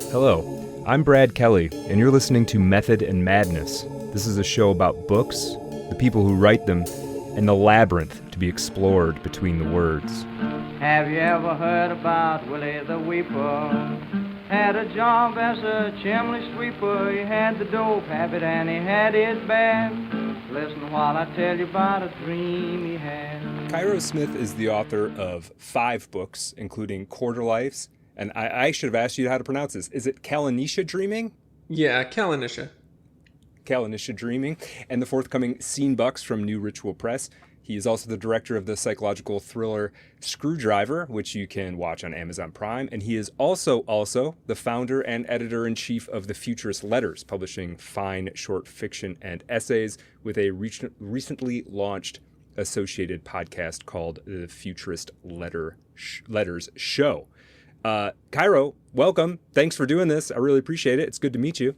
Hello, I'm Brad Kelly, and you're listening to Method and Madness. This is a show about books, the people who write them, and the labyrinth to be explored between the words. Have you ever heard about Willie the Weeper? Had a job as a chimney sweeper. He had the dope habit and he had his bad. Listen while I tell you about a dream he had. Cairo Smith is the author of 5 books, including Quarter Lives, and I should have asked you how to pronounce this. Is it Kalanisha Dreaming? Yeah, Kalanisha Dreaming, and the forthcoming SCENEBUX from New Ritual Press. He is also the director of the psychological thriller Screwdriver, which you can watch on Amazon Prime, and he is also the founder and editor-in-chief of the Futurist Letters, publishing fine short fiction and essays with a recently launched associated podcast called the Futurist Letters Show. Cairo, welcome. Thanks for doing this. I really appreciate it. It's good to meet you.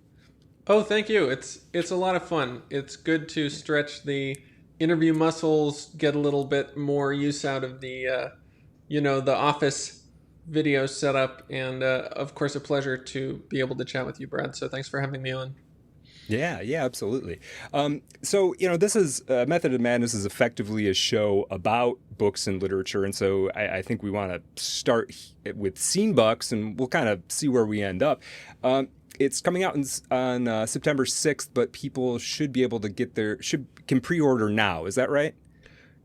Oh, thank you. It's a lot of fun. It's good to stretch the interview muscles, get a little bit more use out of the office video setup, and of course a pleasure to be able to chat with you, Brad. So thanks for having me on. Yeah, absolutely. So, this is Method of Madness is effectively a show about books and literature. And so I think we want to start with SCENEBUX, and we'll kind of see where we end up. It's coming out on September 6th, but people should be able to get can pre-order now. Is that right?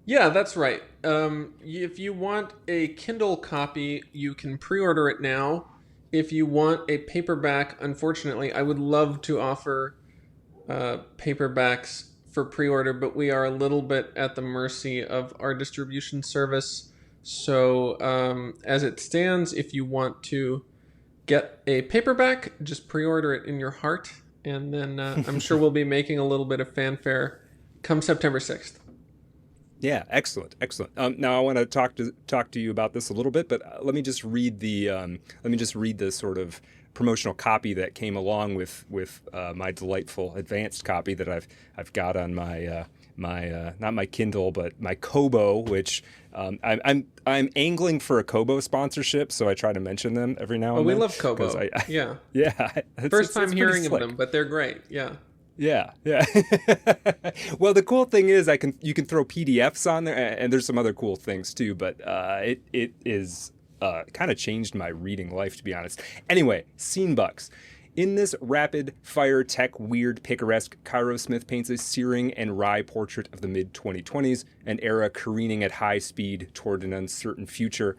Yeah, that's right. If you want a Kindle copy, you can pre-order it now. If you want a paperback, unfortunately, I would love to offer paperbacks for pre-order, but we are a little bit at the mercy of our distribution service. So as it stands, if you want to get a paperback, just pre-order it in your heart, and then I'm sure we'll be making a little bit of fanfare come September 6th. Yeah, excellent. Now I want to talk to you about this a little bit, but let me just read the sort of promotional copy that came along with my delightful advanced copy that I've got on my not my Kindle but my Kobo, which I'm angling for a Kobo sponsorship, so I try to mention them every now and then. We love Kobo. Yeah. First time hearing of them, but they're great. Yeah. Yeah. Well, the cool thing is you can throw PDFs on there, and there's some other cool things too. But it is kind of changed my reading life, to be honest. Anyway, SCENEBUX. In this rapid-fire tech weird picaresque, Cairo Smith paints a searing and wry portrait of the mid-2020s, an era careening at high speed toward an uncertain future.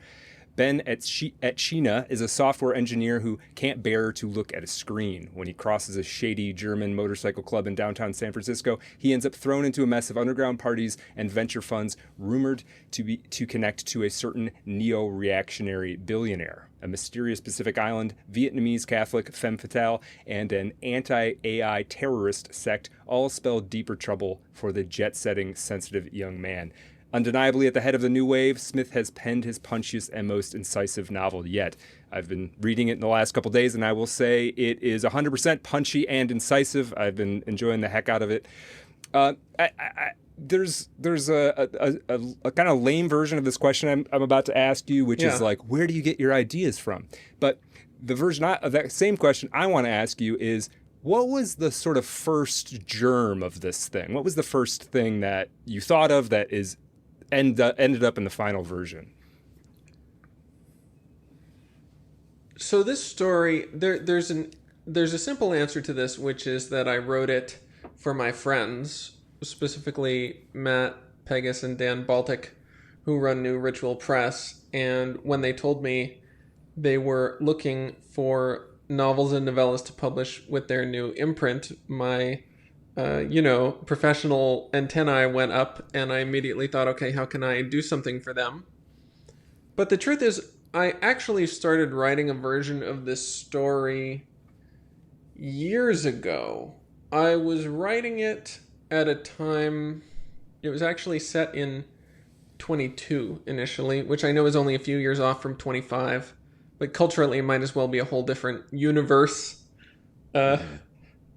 Ben at Sheena is a software engineer who can't bear to look at a screen. When he crosses a shady German motorcycle club in downtown San Francisco, he ends up thrown into a mess of underground parties and venture funds rumored to connect to a certain neo-reactionary billionaire. A mysterious Pacific Island, Vietnamese Catholic femme fatale, and an anti-AI terrorist sect all spell deeper trouble for the jet-setting, sensitive young man. Undeniably at the head of the new wave, Smith has penned his punchiest and most incisive novel yet. I've been reading it in the last couple days, and I will say it is 100% punchy and incisive. I've been enjoying the heck out of it. There's a kind of lame version of this question I'm about to ask you, which is like, where do you get your ideas from? But the version of that same question I want to ask you is, what was the sort of first germ of this thing? What was the first thing that you thought of that ended up in the final version? So this story, there's a simple answer to this, which is that I wrote it for my friends, specifically Matt Pegas and Dan Baltic, who run New Ritual Press. And when they told me they were looking for novels and novellas to publish with their new imprint, my professional antennae went up, and I immediately thought, okay, how can I do something for them? But the truth is, I actually started writing a version of this story years ago. I was writing it at a time, it was actually set in 22 initially, which I know is only a few years off from 25, but culturally it might as well be a whole different universe.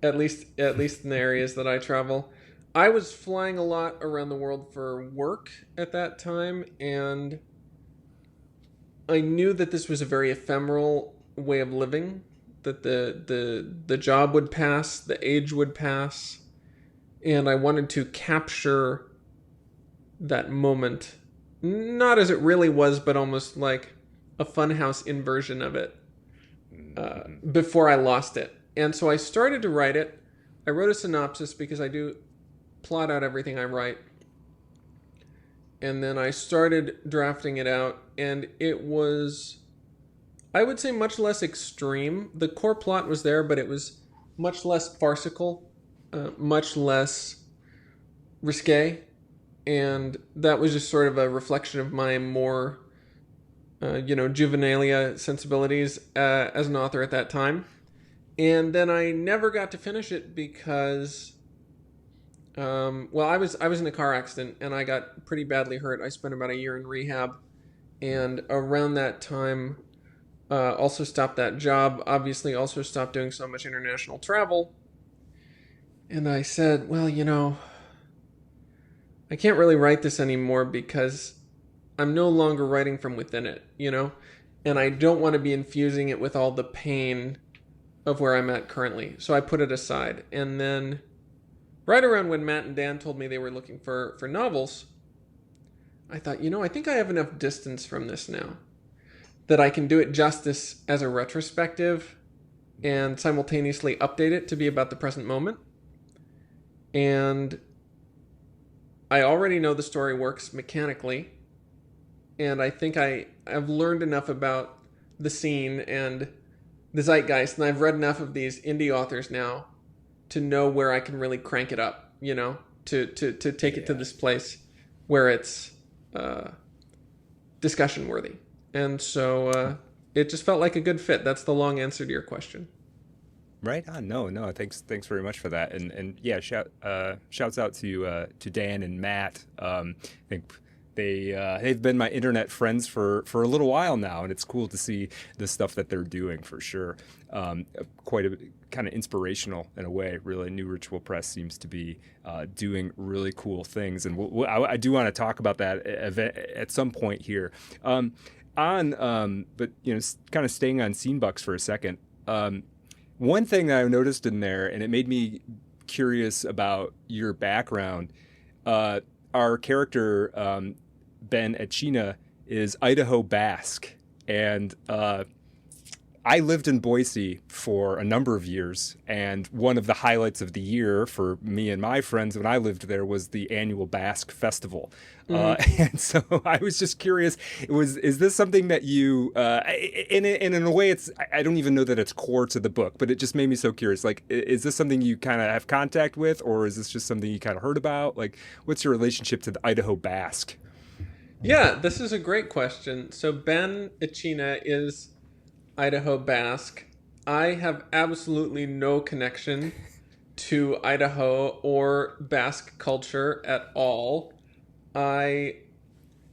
At least in the areas that I travel. I was flying a lot around the world for work at that time, and I knew that this was a very ephemeral way of living, that the job would pass, the age would pass, and I wanted to capture that moment, not as it really was, but almost like a funhouse inversion of it, before I lost it. And so I started to write it. I wrote a synopsis because I do plot out everything I write. And then I started drafting it out, and it was, I would say, much less extreme. The core plot was there, but it was much less farcical, much less risque. And that was just sort of a reflection of my more, juvenilia sensibilities as an author at that time. And then I never got to finish it because, I was in a car accident and I got pretty badly hurt. I spent about a year in rehab, and around that time, also stopped that job. Obviously, also stopped doing so much international travel. And I said, well, I can't really write this anymore because I'm no longer writing from within it, and I don't want to be infusing it with all the pain of where I'm at currently. So I put it aside. And then right around when Matt and Dan told me they were looking for novels, I thought, I think I have enough distance from this now that I can do it justice as a retrospective and simultaneously update it to be about the present moment. And I already know the story works mechanically, and I think I've learned enough about the scene and the zeitgeist, and I've read enough of these indie authors now to know where I can really crank it up, to take it to this place where it's discussion worthy. And so it just felt like a good fit. That's the long answer to your question. Right on. No. Thanks very much for that. And yeah, shouts out to Dan and Matt. I think they've been my internet friends for a little while now, and it's cool to see the stuff that they're doing for sure. Quite a kind of inspirational in a way. Really, New Ritual Press seems to be doing really cool things, and I do want to talk about that event at some point here. But kind of staying on SCENEBUX for a second. One thing that I noticed in there, and it made me curious about your background, our character, Ben Echina, is Idaho Basque. And I lived in Boise for a number of years, and one of the highlights of the year for me and my friends when I lived there was the annual Basque Festival. And so I was just curious, is this something that you, in a way, I don't even know that it's core to the book, but it just made me so curious. Like, is this something you kind of have contact with, or is this just something you kind of heard about? Like, what's your relationship to the Idaho Basque? Yeah, this is a great question. So Ben Echina is Idaho Basque. I have absolutely no connection to Idaho or Basque culture at all. I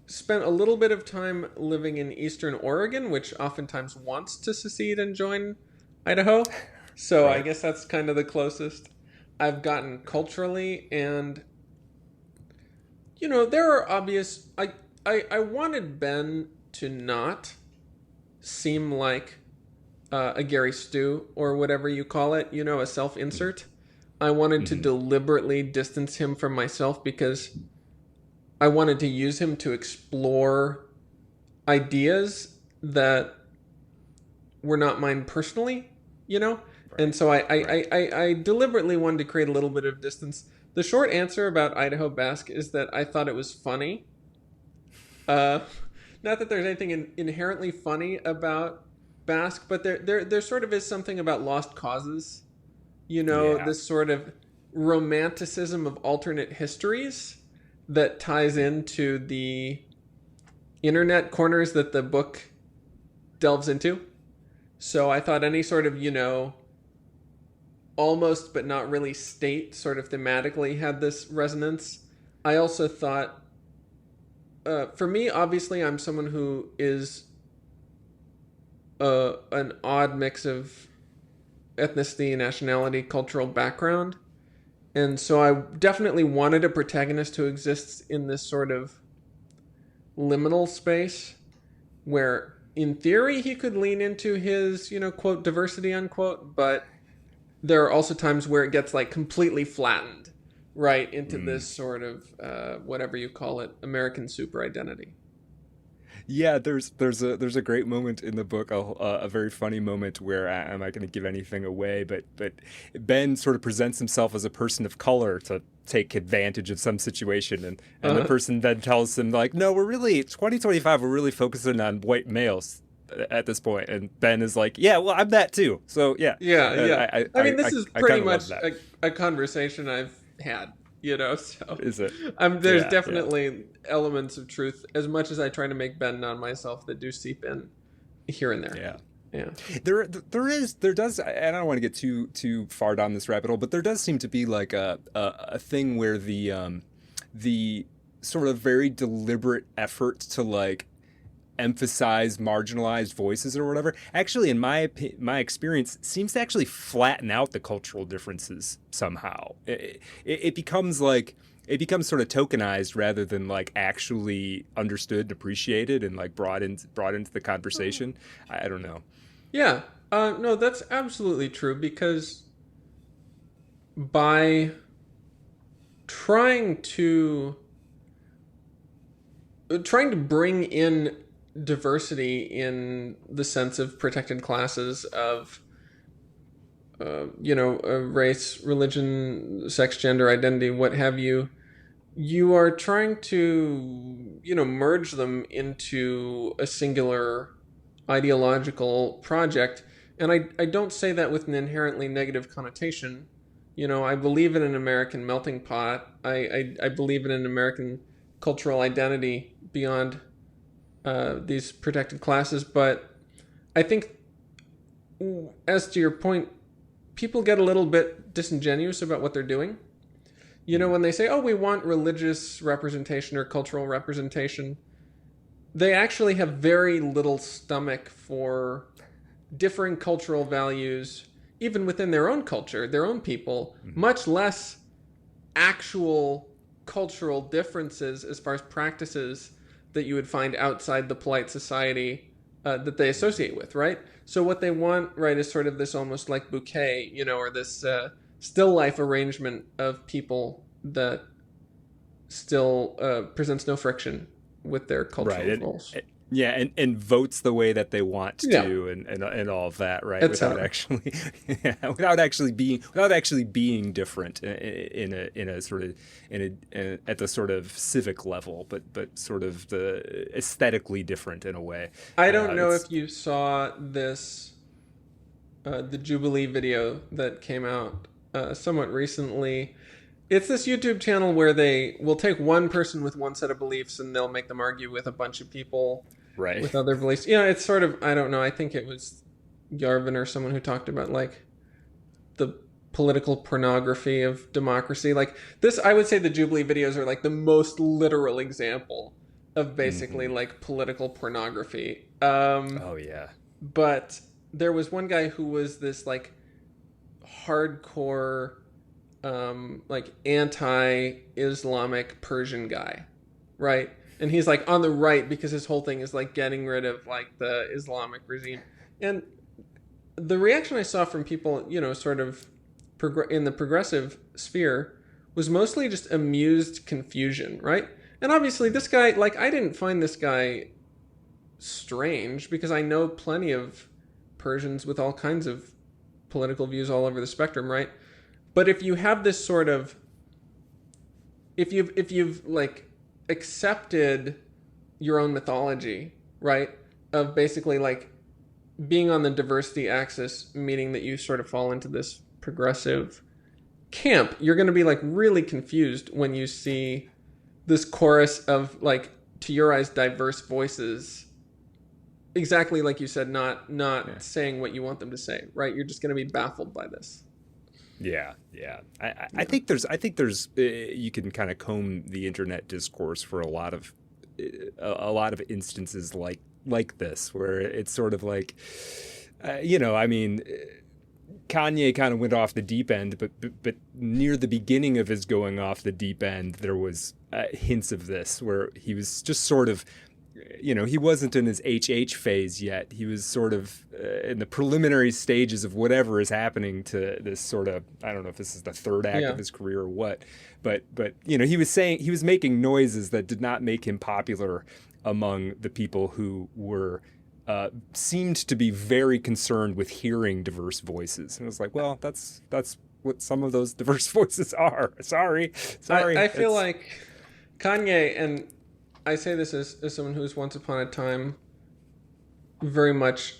spent a little bit of time living in Eastern Oregon, which oftentimes wants to secede and join Idaho. So right. I guess that's kind of the closest I've gotten culturally. And, there are obvious... I wanted Ben to not seem like a Gary Stu or whatever you call it, a self-insert. I wanted to deliberately distance him from myself because I wanted to use him to explore ideas that were not mine personally, Right. And so I deliberately wanted to create a little bit of distance. The short answer about Idaho Basque is that I thought it was funny. Not that there's anything inherently funny about Basque, but there sort of is something about lost causes, this sort of romanticism of alternate histories that ties into the internet corners that the book delves into. So I thought any sort of, almost but not really state sort of thematically had this resonance. I also thought, for me, obviously, I'm someone who is an odd mix of ethnicity, nationality, cultural background. And so I definitely wanted a protagonist who exists in this sort of liminal space where in theory, he could lean into his, quote, diversity, unquote, but there are also times where it gets like completely flattened, right, into this sort of, whatever you call it, American super identity. Yeah, there's a great moment in the book, a very funny moment where I'm not going to give anything away, but Ben sort of presents himself as a person of color to take advantage of some situation, and the person then tells him like, no, we're really 2025, we're really focusing on white males at this point, and Ben is like, yeah, well, I'm that too, so yeah. I mean, this is pretty much a conversation I've had. So is it? There's definitely elements of truth, as much as I try to make Ben on myself, that do seep in here and there. Yeah. There does, and I don't want to get too far down this rabbit hole, but there does seem to be like a thing where the sort of very deliberate effort to like emphasize marginalized voices or whatever, actually in my experience seems to actually flatten out the cultural differences somehow. It becomes sort of tokenized rather than like actually understood and appreciated and like brought into the conversation. I don't know. Yeah. No, that's absolutely true, because by trying to bring in diversity in the sense of protected classes of, race, religion, sex, gender, identity, what have you, you are trying to, merge them into a singular ideological project. And I don't say that with an inherently negative connotation. I believe in an American melting pot. I believe in an American cultural identity beyond these protected classes, but I think, as to your point, people get a little bit disingenuous about what they're doing. When they say, oh, we want religious representation or cultural representation, they actually have very little stomach for differing cultural values, even within their own culture, their own people, much less actual cultural differences as far as practices that you would find outside the polite society that they associate with, right? So what they want, right, is sort of this almost like bouquet, or this still life arrangement of people that still presents no friction with their cultural roles. And votes the way that they want to, and all of that, right? Without actually being different in a sort of at the sort of civic level, but sort of the aesthetically different in a way. I don't know if you saw this, the Jubilee video that came out somewhat recently. It's this YouTube channel where they will take one person with one set of beliefs and they'll make them argue with a bunch of people with other beliefs. It's sort of, I don't know, I think it was Yarvin or someone who talked about like the political pornography of democracy. Like this, I would say the Jubilee videos are like the most literal example of basically like political pornography. But there was one guy who was this like hardcore like anti-Islamic Persian guy, right? And he's like on the right because his whole thing is like getting rid of like the Islamic regime. And the reaction I saw from people, sort of in the progressive sphere was mostly just amused confusion, right? And obviously this guy, like, I didn't find this guy strange because I know plenty of Persians with all kinds of political views all over the spectrum, right? But if you have this sort of, if you've like accepted your own mythology, right, of basically like being on the diversity axis, meaning that you sort of fall into this progressive camp, you're going to be like really confused when you see this chorus of like, to your eyes, diverse voices, exactly like you said, not saying what you want them to say, right? You're just going to be baffled by this. Yeah. I think there's you can kind of comb the internet discourse for a lot of instances like this, where it's sort of like, I mean, Kanye kind of went off the deep end, but near the beginning of his going off the deep end, there was hints of this, where he was just sort of he wasn't in his HH phase yet. He was sort of in the preliminary stages of whatever is happening to this sort of, I don't know if this is the third act of his career or what, but he was making noises that did not make him popular among the people who were seemed to be very concerned with hearing diverse voices. And I was like, well, that's what some of those diverse voices are. Sorry. I feel like Kanye, and I say this as someone who was once upon a time very much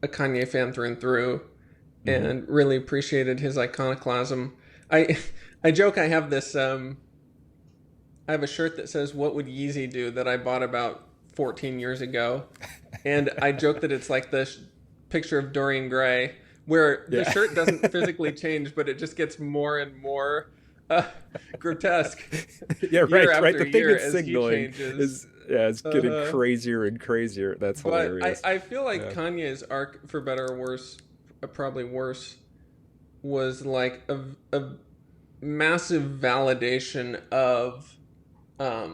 a Kanye fan through and through, and really appreciated his iconoclasm. I joke I have this I have a shirt that says "What would Yeezy do?" that I bought about 14 years ago, and I joke that it's like the picture of Dorian Gray, where the shirt doesn't physically change, but it just gets more and more grotesque. Yeah, right. The thing it's signaling is it's getting crazier and crazier. That's hilarious. I feel like Kanye's arc, for better or worse, probably worse, was like a massive validation of a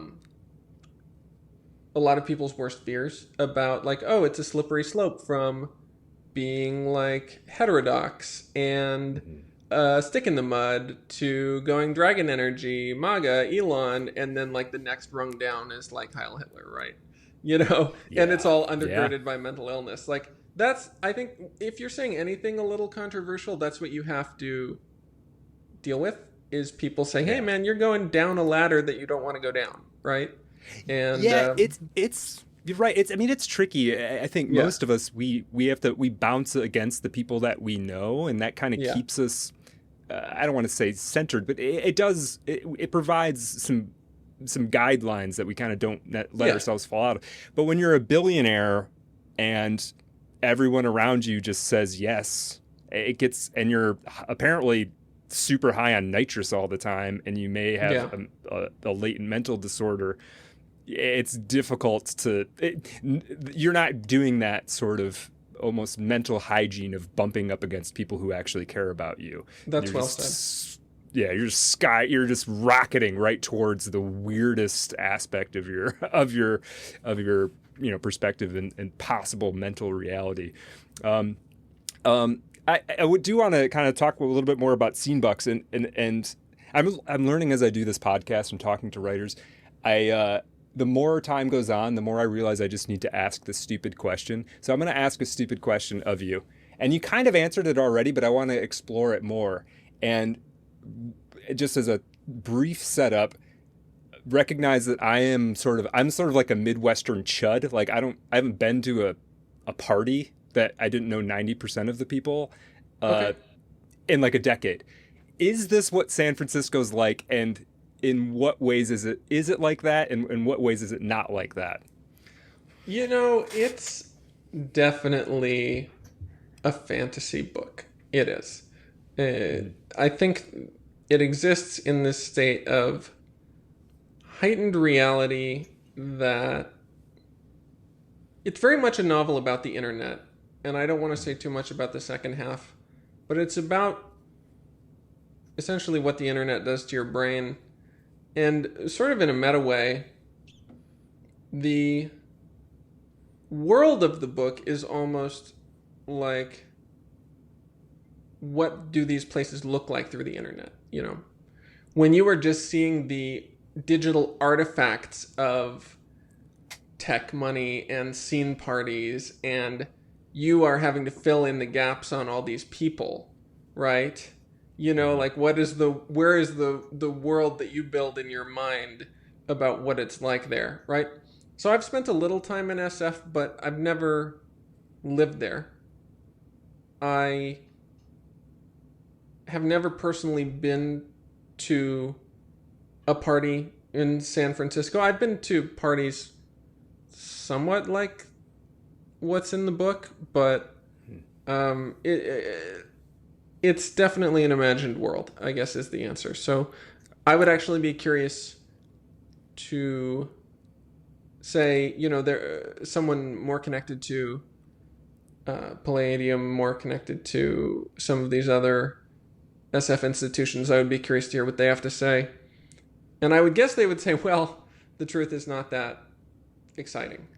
lot of people's worst fears about, like, oh, it's a slippery slope from being like heterodox and stick in the mud to going dragon energy, MAGA, Elon, and then like the next rung down is like Heil Hitler, right? And it's all undergirded by mental illness. Like, that's, I think, if you're saying anything a little controversial, that's what you have to deal with, is people saying, hey man, you're going down a ladder that you don't want to go down, right? And it's you're right. It's tricky. I think most of us, we bounce against the people that we know, and that kind of keeps us, I don't want to say centered, but it provides some guidelines that we kind of don't let ourselves fall out of. But when you're a billionaire and everyone around you just says yes, and you're apparently super high on nitrous all the time, and you may have a latent mental disorder, it's difficult you're not doing that sort of almost mental hygiene of bumping up against people who actually care about you. That's well said. Yeah, you're just rocketing right towards the weirdest aspect of your perspective and possible mental reality. I do want to kind of talk a little bit more about SCENEBUX, and I'm learning as I do this podcast and talking to writers. The more time goes on, the more I realize I just need to ask this stupid question. So I'm going to ask a stupid question of you, and you kind of answered it already, but I want to explore it more. And just as a brief setup, recognize that I'm sort of like a Midwestern chud. Like, I haven't been to a party that I didn't know 90% of the people in like a decade. Is this what San Francisco's like? And in what ways is it like that? And in what ways is it not like that? It's definitely a fantasy book. It is. I think it exists in this state of heightened reality that it's very much a novel about the internet. And I don't want to say too much about the second half, but it's about essentially what the internet does to your brain. And sort of in a meta way, the world of the book is almost like, what do these places look like through the internet? When you are just seeing the digital artifacts of tech money and scene parties, and you are having to fill in the gaps on all these people, right? Like, where is the world that you build in your mind about what it's like there, right? So I've spent a little time in SF, but I've never lived there. I have never personally been to a party in San Francisco. I've been to parties somewhat like what's in the book, but it's definitely an imagined world, I guess, is the answer. So I would actually be curious to say, someone more connected to Palladium, more connected to some of these other SF institutions. I would be curious to hear what they have to say. And I would guess they would say, well, the truth is not that exciting.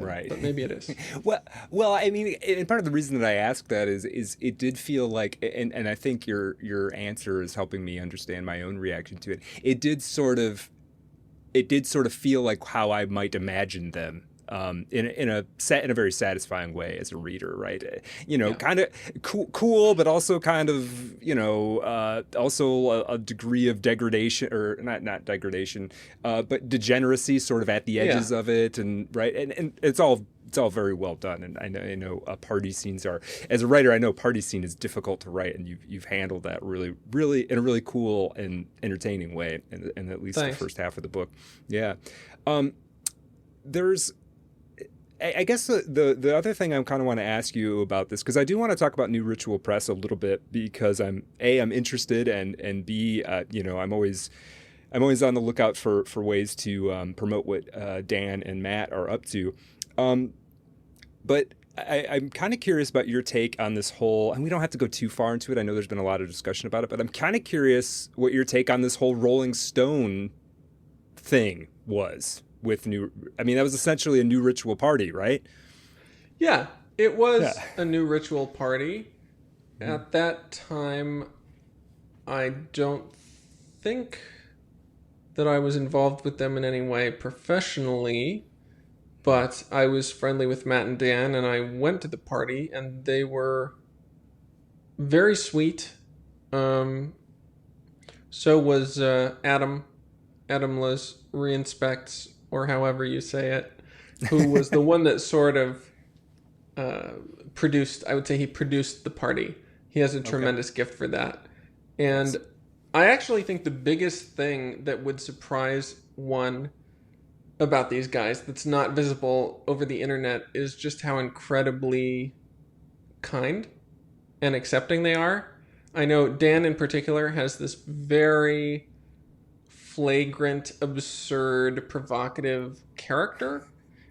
Right. but maybe it is. Well, I mean, and part of the reason that I asked that is it did feel like, and I think your answer is helping me understand my own reaction to it. It did sort of feel like how I might imagine them. In a very satisfying way as a reader, right? Kind of cool, but also kind of, also a degree of degradation, or not degradation, but degeneracy, sort of at the edges of it, and right, and it's all very well done. And I know party scenes are, as a writer, I know party scene is difficult to write, and you've handled that really in a really cool and entertaining way, in at least Thanks. the first half of the book. Yeah. There's, I guess the other thing I kind of want to ask you about this, because I do want to talk about New Ritual Press a little bit, because I'm interested, and B, I'm always on the lookout for ways to promote what Dan and Matt are up to. But I'm kind of curious about your take on this whole, and we don't have to go too far into it. I know there's been a lot of discussion about it, but I'm kind of curious what your take on this whole Rolling Stone thing was. That was essentially a New Ritual party, right? Yeah, it was a New Ritual party. At that time, I don't think that I was involved with them in any way professionally, but I was friendly with Matt and Dan, and I went to the party, and they were very sweet. So was Adam Les Reinspects, or however you say it, who was the one that sort of produced, I would say he produced the party. He has a tremendous gift for that. And I actually think the biggest thing that would surprise one about these guys that's not visible over the internet is just how incredibly kind and accepting they are. I know Dan in particular has this very flagrant, absurd, provocative character.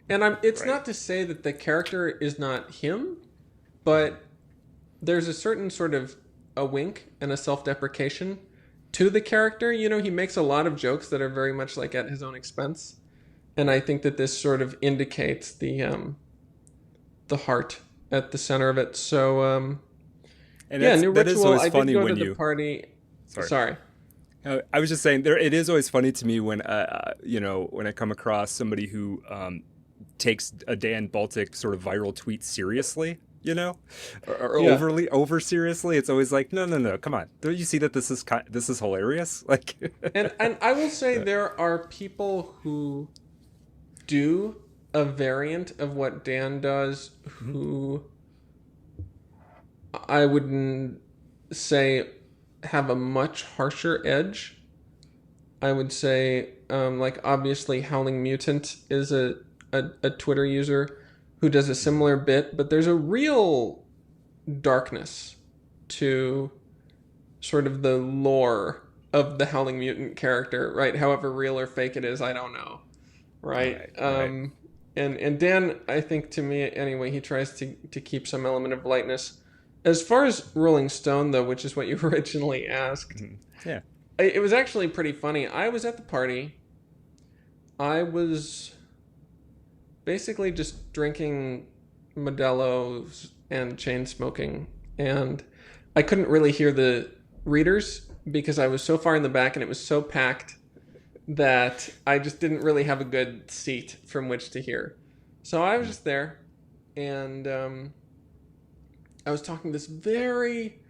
And it's not to say that the character is not him, but there's a certain sort of a wink and a self-deprecation to the character. He makes a lot of jokes that are very much like at his own expense. And I think that this sort of indicates the heart at the center of it. So, New Ritual, I did go to the party. Sorry. I was just saying, it is always funny to me when when I come across somebody who takes a Dan Baltic sort of viral tweet seriously, or overly over seriously. It's always like, no, come on, don't you see that this is hilarious? Like, and I will say there are people who do a variant of what Dan does, who I wouldn't say have a much harsher edge. I would say, obviously Howling Mutant is a Twitter user who does a similar bit, but there's a real darkness to sort of the lore of the Howling Mutant character, right? However real or fake it is, I don't know, right? And Dan, I think, to me anyway, he tries to keep some element of lightness. As far as Rolling Stone, though, which is what you originally asked, it was actually pretty funny. I was at the party. I was basically just drinking Modelo's and chain smoking, and I couldn't really hear the readers because I was so far in the back and it was so packed that I just didn't really have a good seat from which to hear. So I was just there, and I was talking to this very,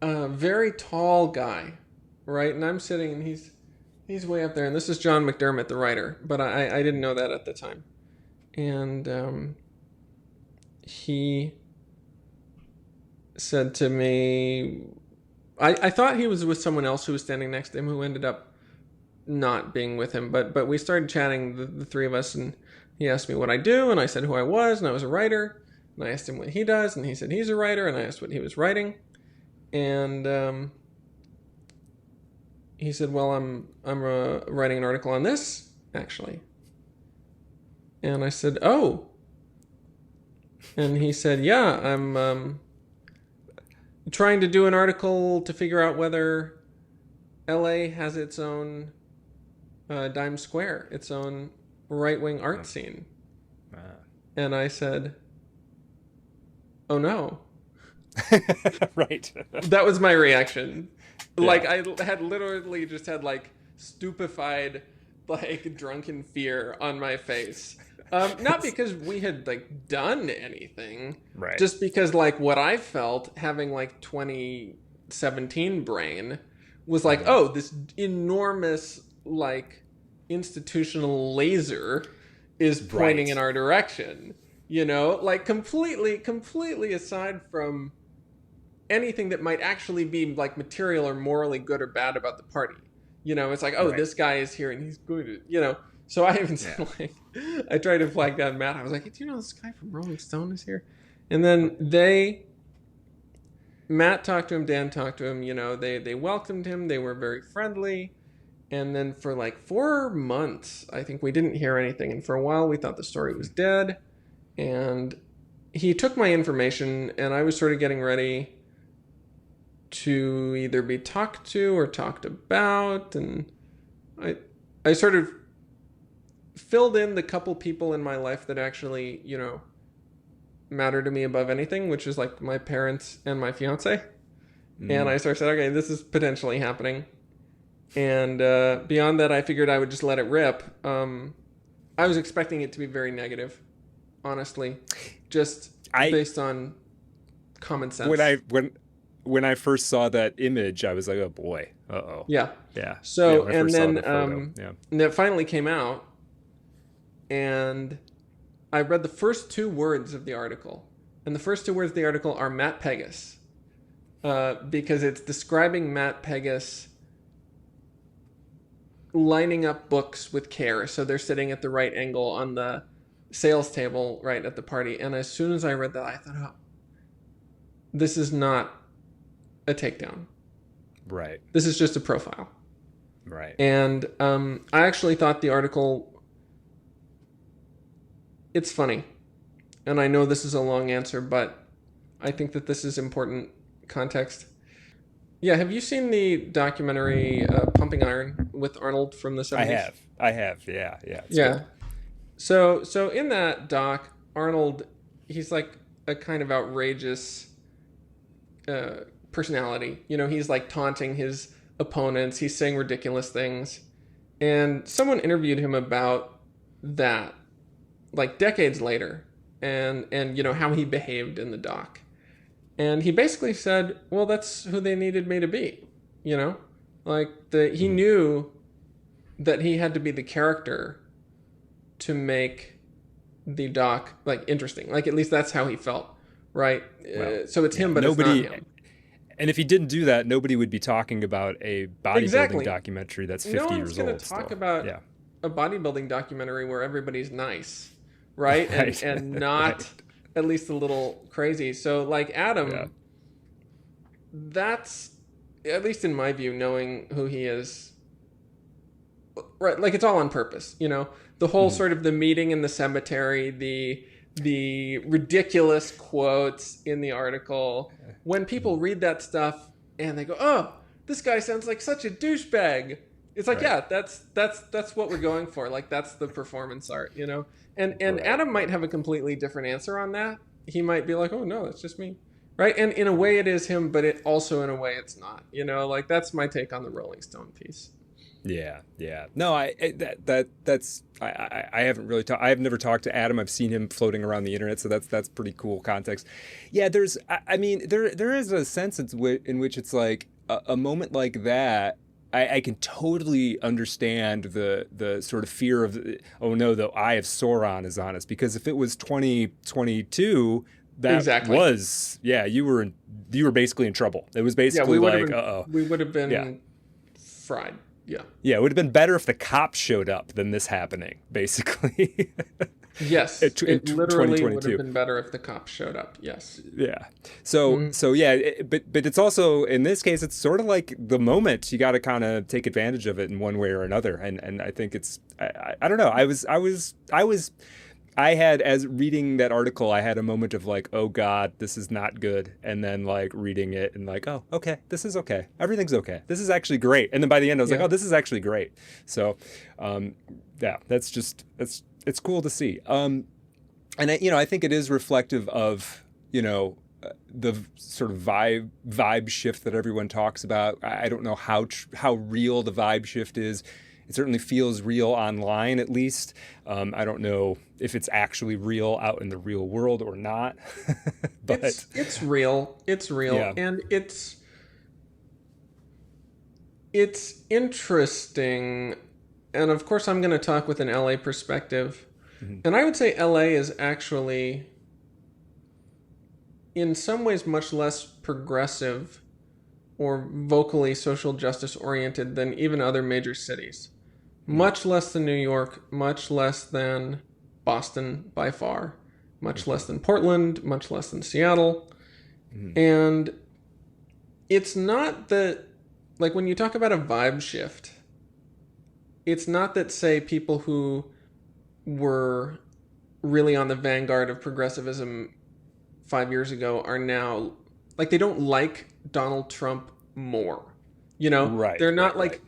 very tall guy, right? And I'm sitting, and he's way up there. And this is John McDermott, the writer, but I didn't know that at the time. And he said to me, I thought he was with someone else who was standing next to him, who ended up not being with him. But we started chatting, the three of us, and he asked me what I do, and I said who I was, and I was a writer. And I asked him what he does, and he said he's a writer, and I asked what he was writing. And he said, well, I'm writing an article on this, actually. And I said, oh. And he said, yeah, I'm trying to do an article to figure out whether LA has its own Dime Square, its own right-wing art scene. And I said, oh no. Right. That was my reaction. Yeah. Like, I had literally just had like stupefied, like drunken fear on my face. Not because we had like done anything, Right. just because like what I felt having like 2017 brain was like, oh, this enormous like institutional laser is pointing Right. in our direction, you know, like completely aside from anything that might actually be like material or morally good or bad about the party. You know, it's like, oh, Right. this guy is here and he's going to, you know. So I even said, like, I tried to flag down Matt. I was like, hey, do you know this guy from Rolling Stone is here? And then Matt talked to him, Dan talked to him, you know, they welcomed him. They were very friendly. And then for like 4 months, I think we didn't hear anything. And for a while, we thought the story was dead. And he took my information and I was sort of getting ready to either be talked to or talked about, and I sort of filled in the couple people in my life that actually, you know, matter to me above anything, which is like my parents and my fiance. And I sort of said, okay, this is potentially happening. And beyond that, I figured I would just let it rip. I was expecting it to be very negative, honestly, just based on common sense. When I first saw that image, I was like, oh boy, uh-oh. Yeah. Yeah, So, when I and first saw then the photo, and it finally came out, and I read the first 2 words of the article. And the first 2 words of the article are Matt Pegas, because it's describing Matt Pegas lining up books with care. So they're sitting at the right angle on the sales table right at the party. And as soon as I read that, I thought, oh, this is not a takedown. Right. This is just a profile. Right. And I actually thought the article, it's funny. And I know this is a long answer, but I think that this is important context. Yeah, have you seen the documentary Pumping Iron with Arnold from the 70s? I have. Yeah. It's yeah. good. So in that doc, Arnold, he's like a kind of outrageous personality. You know, he's like taunting his opponents. He's saying ridiculous things. And someone interviewed him about that, like decades later, and you know, how he behaved in the doc. And he basically said, well, that's who they needed me to be, you know? Like, he knew that he had to be the character to make the doc, like, interesting. Like, at least that's how he felt, right? Well, so it's him, but nobody, it's not him. And if he didn't do that, nobody would be talking about a bodybuilding documentary that's 50 years old. No one's going to talk about a bodybuilding documentary where everybody's nice, right? And not... at least a little crazy. So like Adam, that's, at least in my view, knowing who he is, right? Like it's all on purpose, you know, the whole sort of the meeting in the cemetery, the ridiculous quotes in the article. When people read that stuff and they go, oh, this guy sounds like such a douchebag. It's like, yeah, that's what we're going for. Like that's the performance art, you know? And Adam might have a completely different answer on that. He might be like, oh, no, it's just me. Right? And in a way it is him, but it also in a way it's not. You know, like that's my take on the Rolling Stone piece. Yeah. No, I haven't really talked. I've never talked to Adam. I've seen him floating around the internet, so that's pretty cool context. Yeah, there is a sense in which it's like a moment like that. I can totally understand the sort of fear of, oh no, the eye of Sauron is on us, because if it was 2022, that was, you were basically in trouble. It was basically like, uh-oh. We would have been fried. Yeah. Yeah, it would have been better if the cops showed up than this happening, basically. Yes, it literally would have been better if the cops showed up. Yes. Yeah. So but it's also, in this case, it's sort of like the moment. You got to kind of take advantage of it in one way or another. And I think it's, I don't know. I had, as reading that article, I had a moment of like, oh God, this is not good. And then like reading it and like, oh, okay, this is okay. Everything's okay. This is actually great. And then by the end, I was like, oh, this is actually great. So, it's cool to see. And I think it is reflective of, the sort of vibe shift that everyone talks about. I don't know how real the vibe shift is. It certainly feels real online, at least. I don't know if it's actually real out in the real world or not. But it's real. It's real, yeah. And it's interesting. And of course, I'm going to talk with an LA perspective. Mm-hmm. And I would say LA is actually, in some ways, much less progressive or vocally social justice oriented than even other major cities. Mm-hmm. Much less than New York, much less than Boston by far, much less than Portland, much less than Seattle. Mm-hmm. And it's not that, like, when you talk about a vibe shift, it's not that, say, people who were really on the vanguard of progressivism 5 years ago are now, like, they don't like Donald Trump more. Right. They're not like,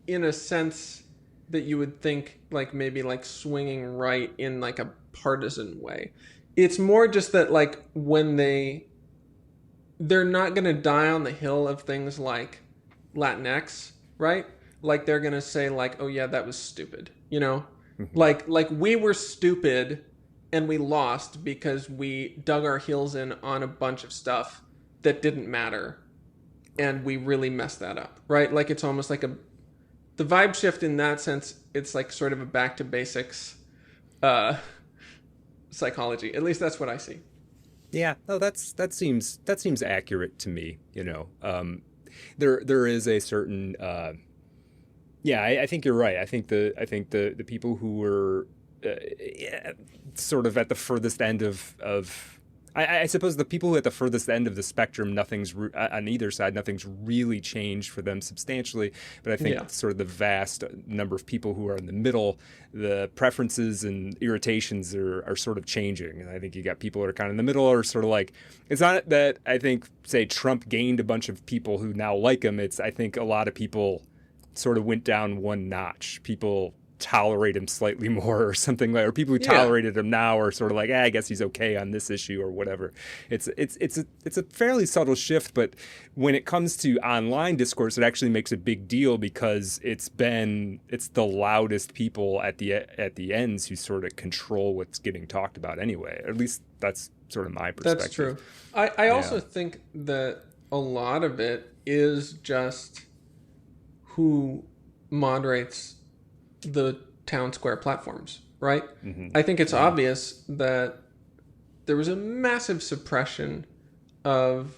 in a sense that you would think, like, maybe like swinging right in like a partisan way. It's more just that, like, when they're not going to die on the hill of things like Latinx, right? Like, they're going to say, like, oh yeah, that was stupid, like we were stupid and we lost because we dug our heels in on a bunch of stuff that didn't matter, and we really messed that up, right? Like, it's almost like the vibe shift in that sense. It's like sort of a back to basics psychology. At least that's what I see. Yeah, no, that seems accurate to me. There is a certain I think you're right. I think the people who were sort of at the furthest end of I suppose the people who are at the furthest end of the spectrum, nothing's on either side, nothing's really changed for them substantially. But I think sort of the vast number of people who are in the middle, the preferences and irritations are sort of changing. And I think you got people that are kind of in the middle, or sort of like, it's not that I think, say, Trump gained a bunch of people who now like him. It's, I think a lot of people sort of went down one notch. People tolerate him slightly more or something, like, or people who tolerated him now are sort of like, I guess he's okay on this issue or whatever. It's a fairly subtle shift, but when it comes to online discourse, it actually makes a big deal because it's the loudest people at the ends who sort of control what's getting talked about anyway. At least that's sort of my perspective. That's true. I also think that a lot of it is just who moderates the town square platforms, right? Mm-hmm. I think it's obvious that there was a massive suppression of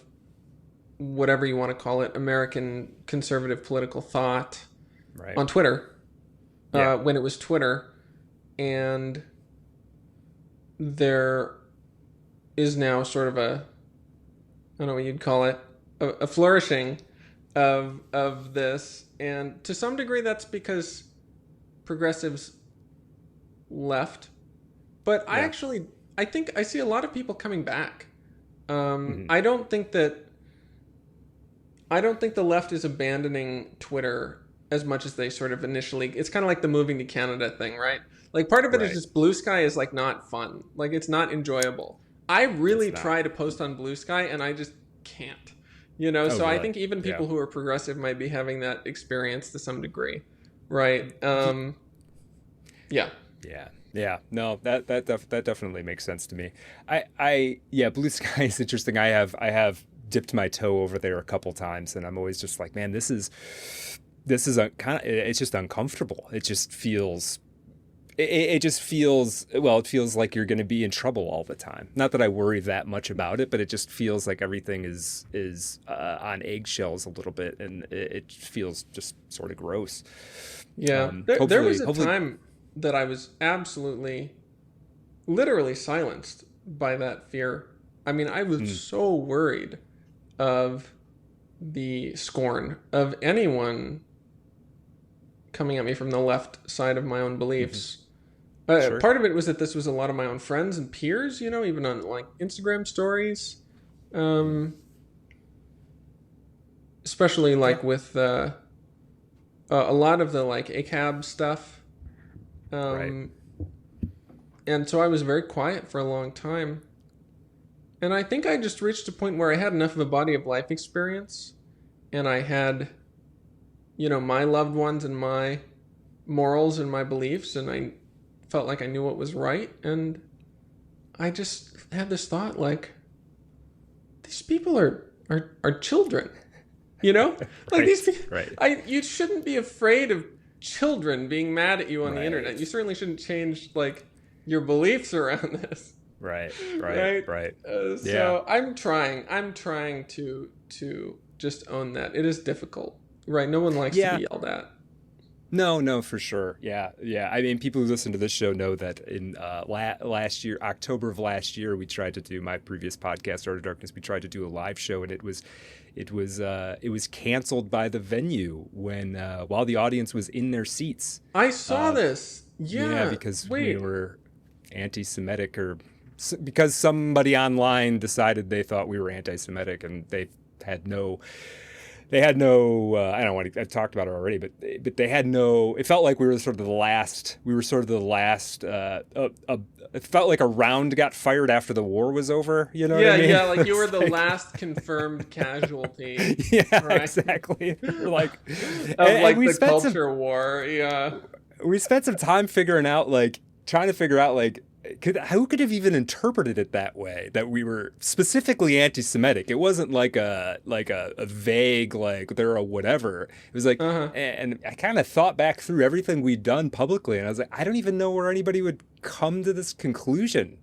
whatever you want to call it, American conservative political thought on Twitter, when it was Twitter. And there is now sort of I don't know what you'd call it, a flourishing of this. And to some degree, that's because progressives left, but I think I see a lot of people coming back. I don't think the left is abandoning Twitter as much as they sort of initially. It's kind of like the moving to Canada thing, right? Like, part of it is just Blue Sky is like not fun. Like, it's not enjoyable. I really try to post on Blue Sky and I just can't. So I think even people who are progressive might be having that experience to some degree. Right. Yeah. No, that definitely makes sense to me. Blue Sky is interesting. I have dipped my toe over there a couple times, and I'm always just like, man, this is it's just uncomfortable. It just feels. It feels like you're going to be in trouble all the time. Not that I worry that much about it, but it just feels like everything is on eggshells a little bit, and it feels just sort of gross. Yeah, there was a time that I was absolutely, literally silenced by that fear. I mean, I was so worried of the scorn of anyone coming at me from the left side of my own beliefs. Part of it was that this was a lot of my own friends and peers, even on like Instagram stories, especially like with a lot of the like ACAB stuff. And so I was very quiet for a long time. And I think I just reached a point where I had enough of a body of life experience, and I had, my loved ones and my morals and my beliefs, and I felt like I knew what was right. And I just had this thought, like, these people are children, like Right, these people. right. You shouldn't be afraid of children being mad at you on the Right. internet. You certainly shouldn't change like your beliefs around this. Right. So Yeah. I'm trying to just own that. It is difficult, right? No one likes to be yelled at. No, for sure. Yeah. I mean, people who listen to this show know that in last year, October of last year, we tried to do my previous podcast, Art of Darkness. We tried to do a live show, and it was canceled by the venue while the audience was in their seats. I saw this. Yeah, because we were anti-Semitic, or because somebody online decided they thought we were anti-Semitic, and they had no. I don't want to. I've talked about it already, but they had no. It felt like we were sort of the last. It felt like a round got fired after the war was over. You know? What I mean? Yeah. Like you were the last confirmed casualty. Yeah, right? Exactly. Like the culture war. Yeah. We spent some time trying to figure out who could have even interpreted it that way, that we were specifically anti-Semitic. It wasn't like a vague, like they're a whatever. It was like, and I kind of thought back through everything we'd done publicly, and I was like, I don't even know where anybody would come to this conclusion.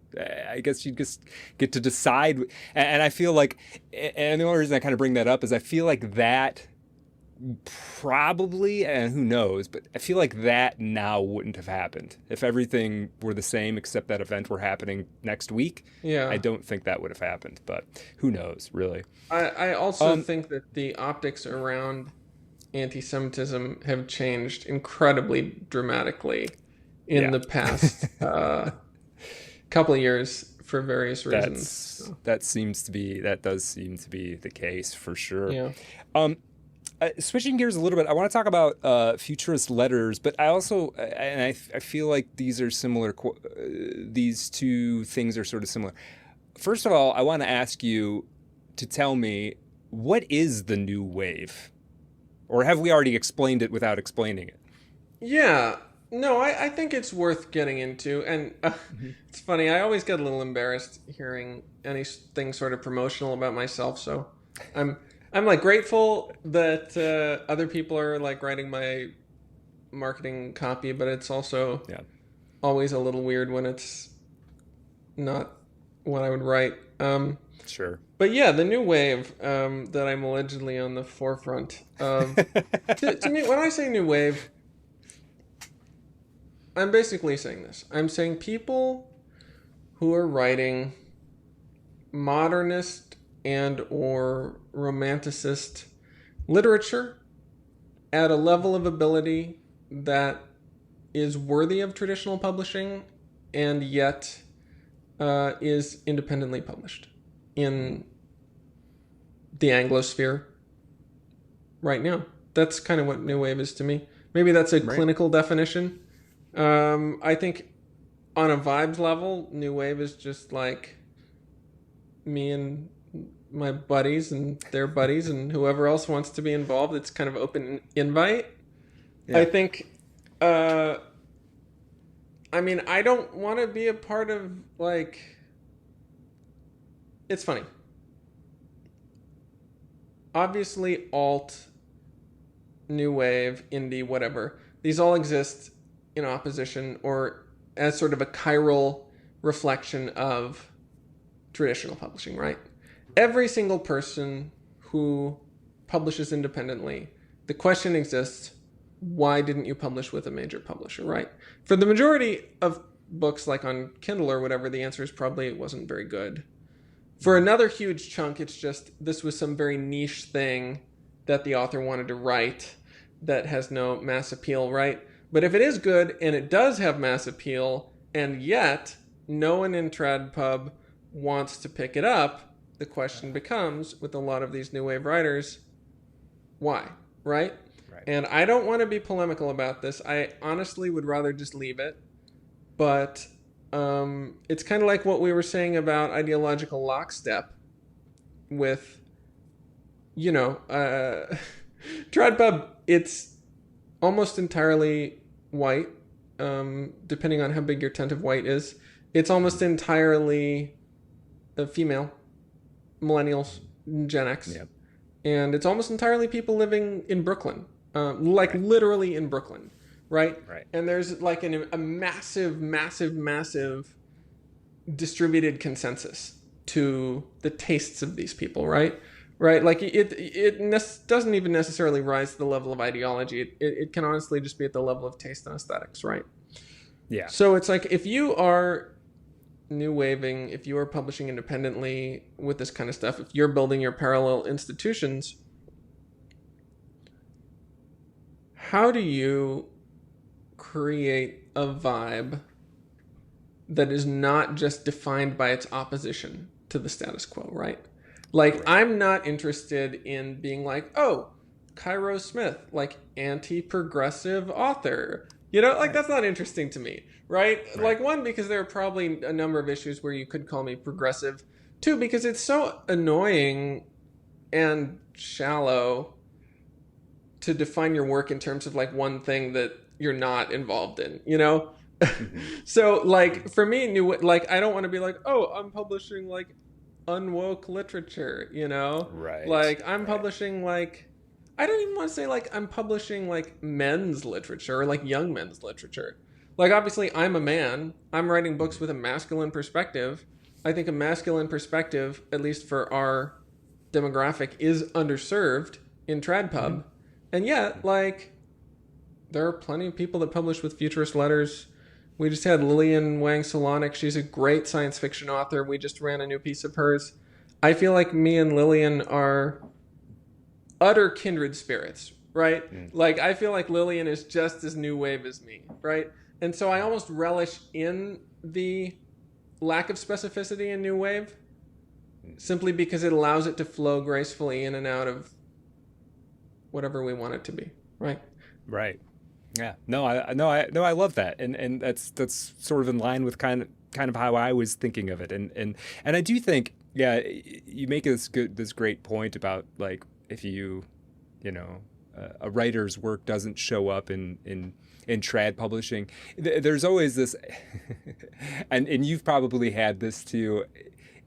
I guess you just get to decide. And I feel like, and the only reason I kind of bring that up is I feel like that probably, and who knows, but I feel like that now wouldn't have happened if everything were the same except that event were happening next week. Yeah, I don't think that would have happened, but who knows, really. I also think that the optics around anti-Semitism have changed incredibly dramatically in the past couple of years for various reasons. That does seem to be the case for sure. Yeah. Switching gears a little bit, I want to talk about Futurist Letters, but I also, I feel like these are similar. These two things are sort of similar. First of all, I want to ask you to tell me, what is the new wave? Or have we already explained it without explaining it? Yeah. No, I think it's worth getting into. And it's funny, I always get a little embarrassed hearing anything sort of promotional about myself, so I'm like grateful that other people are like writing my marketing copy, but it's also always a little weird when it's not what I would write. Sure. But yeah, the new wave that I'm allegedly on the forefront of. To me, when I say new wave, I'm basically saying this. I'm saying people who are writing modernist and or romanticist literature at a level of ability that is worthy of traditional publishing and yet is independently published in the Anglosphere right now. That's kind of what new wave is to me. Maybe that's a clinical definition. I think on a vibes level, new wave is just like me and my buddies and their buddies and whoever else wants to be involved. It's kind of open invite. Yeah. I think, I mean, I don't want to be a part of it's funny. Obviously, alt, new wave, indie, whatever. These all exist in opposition or as sort of a chiral reflection of traditional publishing, right? Every single person who publishes independently, the question exists, why didn't you publish with a major publisher, right? For the majority of books like on Kindle or whatever, the answer is probably it wasn't very good. For another huge chunk, it's just this was some very niche thing that the author wanted to write that has no mass appeal, right? But if it is good and it does have mass appeal and yet no one in TradPub wants to pick it up, the question becomes, with a lot of these new wave writers, why, right? And I don't want to be polemical about this. I honestly would rather just leave it. But it's kind of like what we were saying about ideological lockstep with, TradPub. It's almost entirely white, depending on how big your tent of white is. It's almost entirely female, millennials, Gen X. Yep. And it's almost entirely people living in Brooklyn, literally in Brooklyn, right? Right. And there's like a massive distributed consensus to the tastes of these people, right? Right, like it doesn't even necessarily rise to the level of ideology. It can honestly just be at the level of taste and aesthetics, right? Yeah. So it's like, if you are new waving, if you are publishing independently with this kind of stuff, if you're building your parallel institutions, how do you create a vibe that is not just defined by its opposition to the status quo, right? Like, right. I'm not interested in being like, oh, Cairo Smith, like anti-progressive author. Like, that's not interesting to me, right? Like, one, because there are probably a number of issues where you could call me progressive. Two, because it's so annoying and shallow to define your work in terms of like one thing that you're not involved in, Mm-hmm. So, like, for me, I don't want to be like, oh, I'm publishing like unwoke literature, Right. Like, I'm publishing like, I don't even want to say like I'm publishing like men's literature or like young men's literature. Like, obviously I'm a man. I'm writing books with a masculine perspective. I think a masculine perspective, at least for our demographic, is underserved in TradPub. Mm-hmm. And yet, like, there are plenty of people that publish with Futurist Letters. We just had Lillian Wang Solonic. She's a great science fiction author. We just ran a new piece of hers. I feel like me and Lillian are utter kindred spirits, right? Mm. Like, I feel like Lillian is just as new wave as me, right? And so I almost relish in the lack of specificity in new wave, simply because it allows it to flow gracefully in and out of whatever we want it to be, right? Right. Yeah. No, I love that, and that's sort of in line with kind of how I was thinking of it, and I do think, yeah, you make this great point about, like, if a writer's work doesn't show up in trad publishing, there's always this, and you've probably had this too.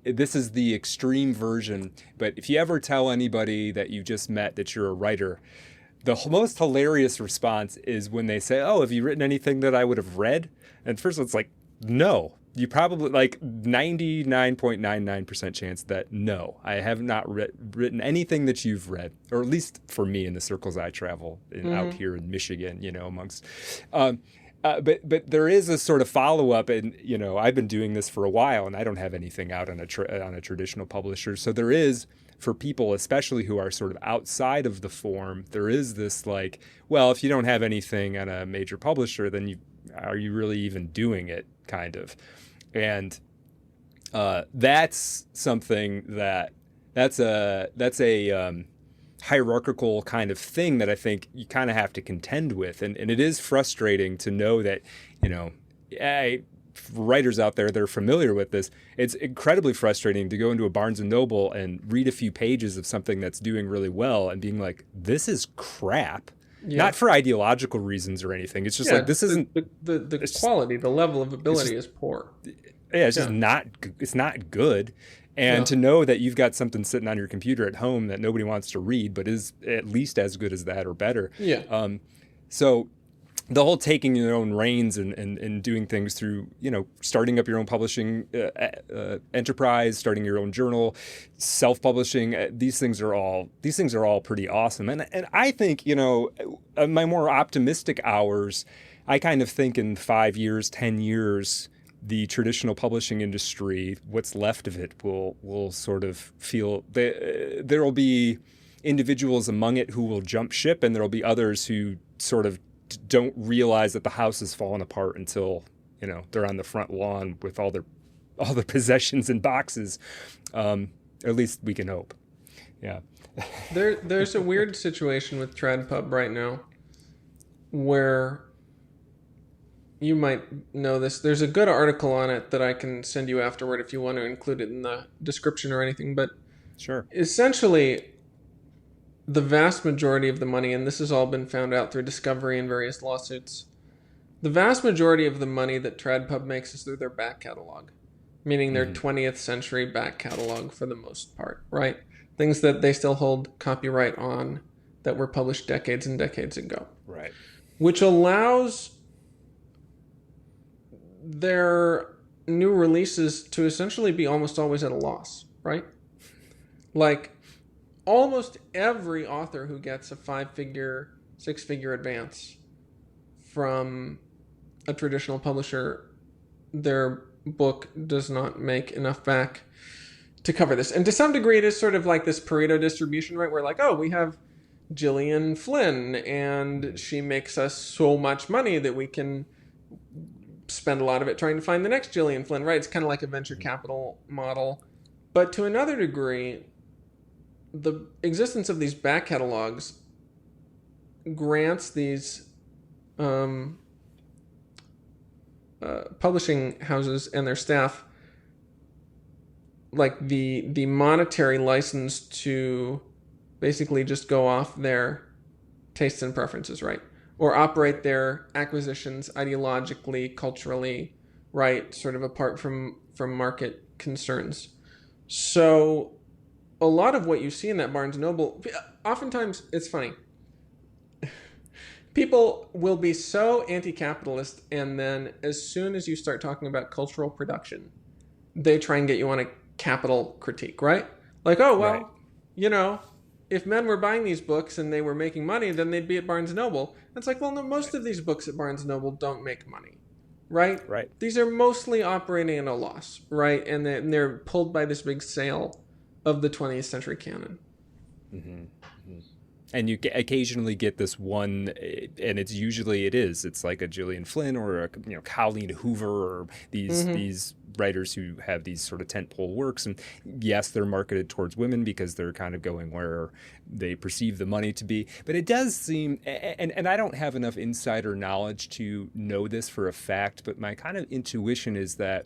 This is the extreme version, but if you ever tell anybody that you just met that you're a writer, the most hilarious response is when they say, oh, have you written anything that I would have read? And first it's like, no. You probably, like, 99.99% chance that no, I have not written anything that you've read, or at least for me in the circles I travel out here in Michigan, amongst. But there is a sort of follow-up, and, I've been doing this for a while, and I don't have anything out on a traditional publisher. So there is, for people especially who are sort of outside of the form, there is this, like, well, if you don't have anything on a major publisher, then are you really even doing it, kind of. And that's something that's a hierarchical kind of thing that I think you kind of have to contend with. And it is frustrating to know that, writers out there that are familiar with this, it's incredibly frustrating to go into a Barnes & Noble and read a few pages of something that's doing really well and being like, this is crap. Yeah. Not for ideological reasons or anything. It's just like, this isn't... The quality, the level of ability is poor. Yeah, it's just not... It's not good. And to know that you've got something sitting on your computer at home that nobody wants to read, but is at least as good as that or better. Yeah. So the whole taking your own reins and doing things through, starting up your own publishing enterprise, starting your own journal, self-publishing, these things are all pretty awesome. And I think, my more optimistic hours, I kind of think in 5 years, 10 years, the traditional publishing industry, what's left of it, will sort of feel there will be individuals among it who will jump ship, and there will be others who sort of don't realize that the house has fallen apart until they're on the front lawn with all their possessions in boxes. At least we can hope. Yeah. There's a weird situation with TradPub right now where you might know this. There's a good article on it that I can send you afterward if you want to include it in the description or anything. But Sure. essentially, the vast majority of the money, and this has all been found out through discovery and various lawsuits, the vast majority of the money that TradPub makes is through their back catalog, meaning their 20th century back catalog for the most part, right? Things that they still hold copyright on that were published decades and decades ago. Right. Which allows their new releases to essentially be almost always at a loss, right? Like, almost every author who gets a 5-figure, 6-figure advance from a traditional publisher, their book does not make enough back to cover this. And to some degree, it is sort of like this Pareto distribution, right? Where like, oh, we have Gillian Flynn, and she makes us so much money that we can spend a lot of it trying to find the next Gillian Flynn, right? It's kind of like a venture capital model. But to another degree, the existence of these back catalogs grants these publishing houses and their staff like the monetary license to basically just go off their tastes and preferences, right? Or operate their acquisitions ideologically, culturally, right? Sort of apart from market concerns. So a lot of what you see in that Barnes & Noble, oftentimes it's funny. People will be so anti-capitalist, and then as soon as you start talking about cultural production, they try and get you on a capital critique, right? Like, oh, well, Right. you know, if men were buying these books and they were making money, then they'd be at Barnes & Noble. It's like, well, no, most of these books at Barnes & Noble don't make money, right? Right. These are mostly operating at a loss, right? And they're pulled by this big sale of the 20th century canon. And you occasionally get this one, and it's usually it's like a Gillian Flynn or a Colleen Hoover or these writers who have these sort of tentpole works. And yes, they're marketed towards women because they're kind of going where they perceive the money to be. But it does seem, and I don't have enough insider knowledge to know this for a fact, but my kind of intuition is that,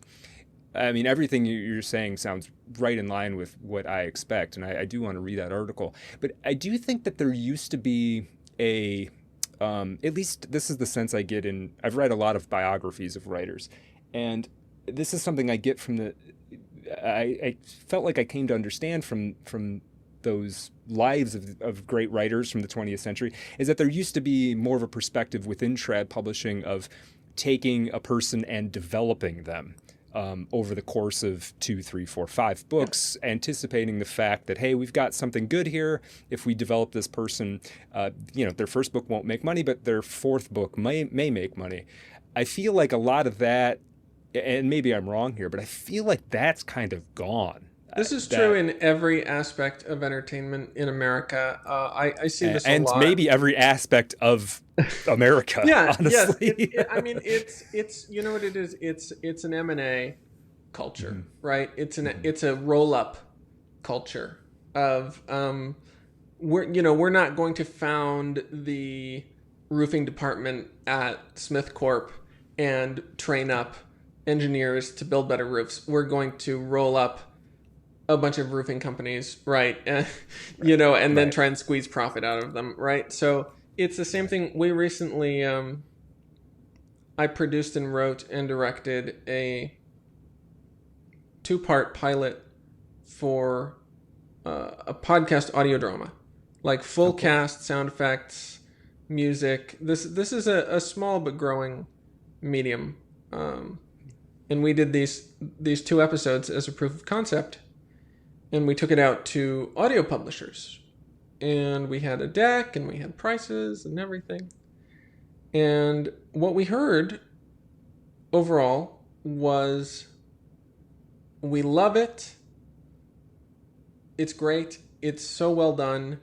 I mean, everything you're saying sounds right in line with what I expect, and I do want to read that article. But I do think that there used to be at least this is the sense I get I've read a lot of biographies of writers, and this is something I get from I felt like I came to understand from those lives of great writers from the 20th century, is that there used to be more of a perspective within trad publishing of taking a person and developing them. Over the course of 2, 3, 4, 5 books, anticipating the fact that, hey, we've got something good here. If we develop this person, their first book won't make money, but their fourth book may make money. I feel like a lot of that, and maybe I'm wrong here, but I feel like that's kind of gone. This is true in every aspect of entertainment in America. I see this a lot. And maybe every aspect of America, honestly. Yeah. I mean, it's you know what it is? It's an M&A culture, right? It's a roll-up culture of we're not going to found the roofing department at Smith Corp and train up engineers to build better roofs. We're going to roll up a bunch of roofing companies, right? And then try and squeeze profit out of them, right? So it's the same thing. We recently, I produced and wrote and directed a 2-part pilot for a podcast audio drama, like full cast, sound effects, music. This is a small but growing medium, and we did these 2 episodes as a proof of concept. And we took it out to audio publishers. And we had a deck, and we had prices and everything. And what we heard overall was, we love it. It's great. It's so well done.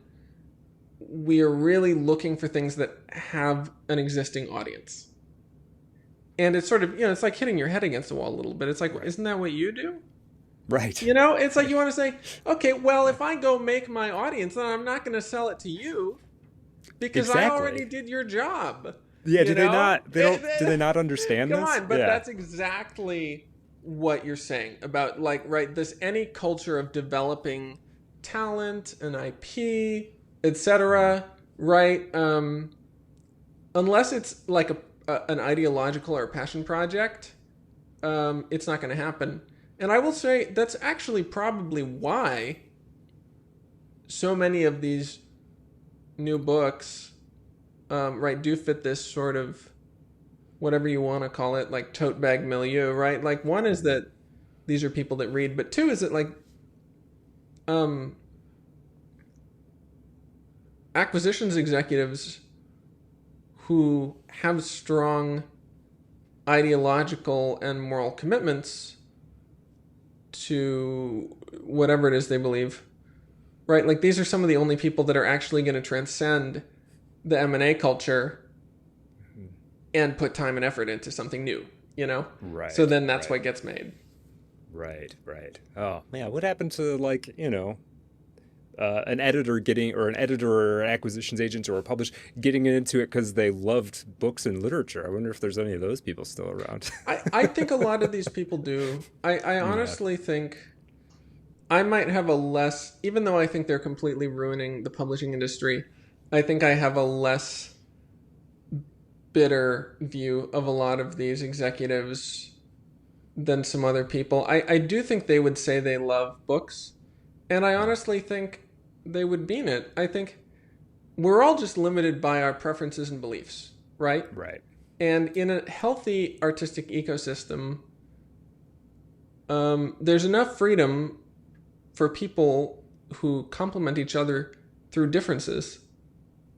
We are really looking for things that have an existing audience. And it's sort of, it's like hitting your head against the wall a little bit. It's like, isn't that what you do? Right. It's like you want to say, okay, well, if I go make my audience, then I'm not going to sell it to you because I already did your job. Yeah, do they not? Do they not understand Come this? on, but yeah. that's exactly what you're saying about, like, right, this any culture of developing talent and IP, etc., right? Unless it's like an ideological or a passion project, it's not going to happen. And I will say that's actually probably why so many of these new books, right, do fit this sort of, whatever you want to call it, like tote bag milieu, right? Like, one is that these are people that read, but two is that, like, acquisitions executives who have strong ideological and moral commitments to whatever it is they believe, right? Like, these are some of the only people that are actually going to transcend the M&A culture and put time and effort into something new, you know? Right. So then that's what gets made. Right. Oh, man, what happened to, like, an editor or an acquisitions agent or a publisher getting into it because they loved books and literature? I wonder if there's any of those people still around. I think a lot of these people do. I honestly think I might have a less, even though I think they're completely ruining the publishing industry, I think I have a less bitter view of a lot of these executives than some other people. I do think they would say they love books, and I honestly think they would mean it. I think we're all just limited by our preferences and beliefs, right? Right. And in a healthy artistic ecosystem, there's enough freedom for people who complement each other through differences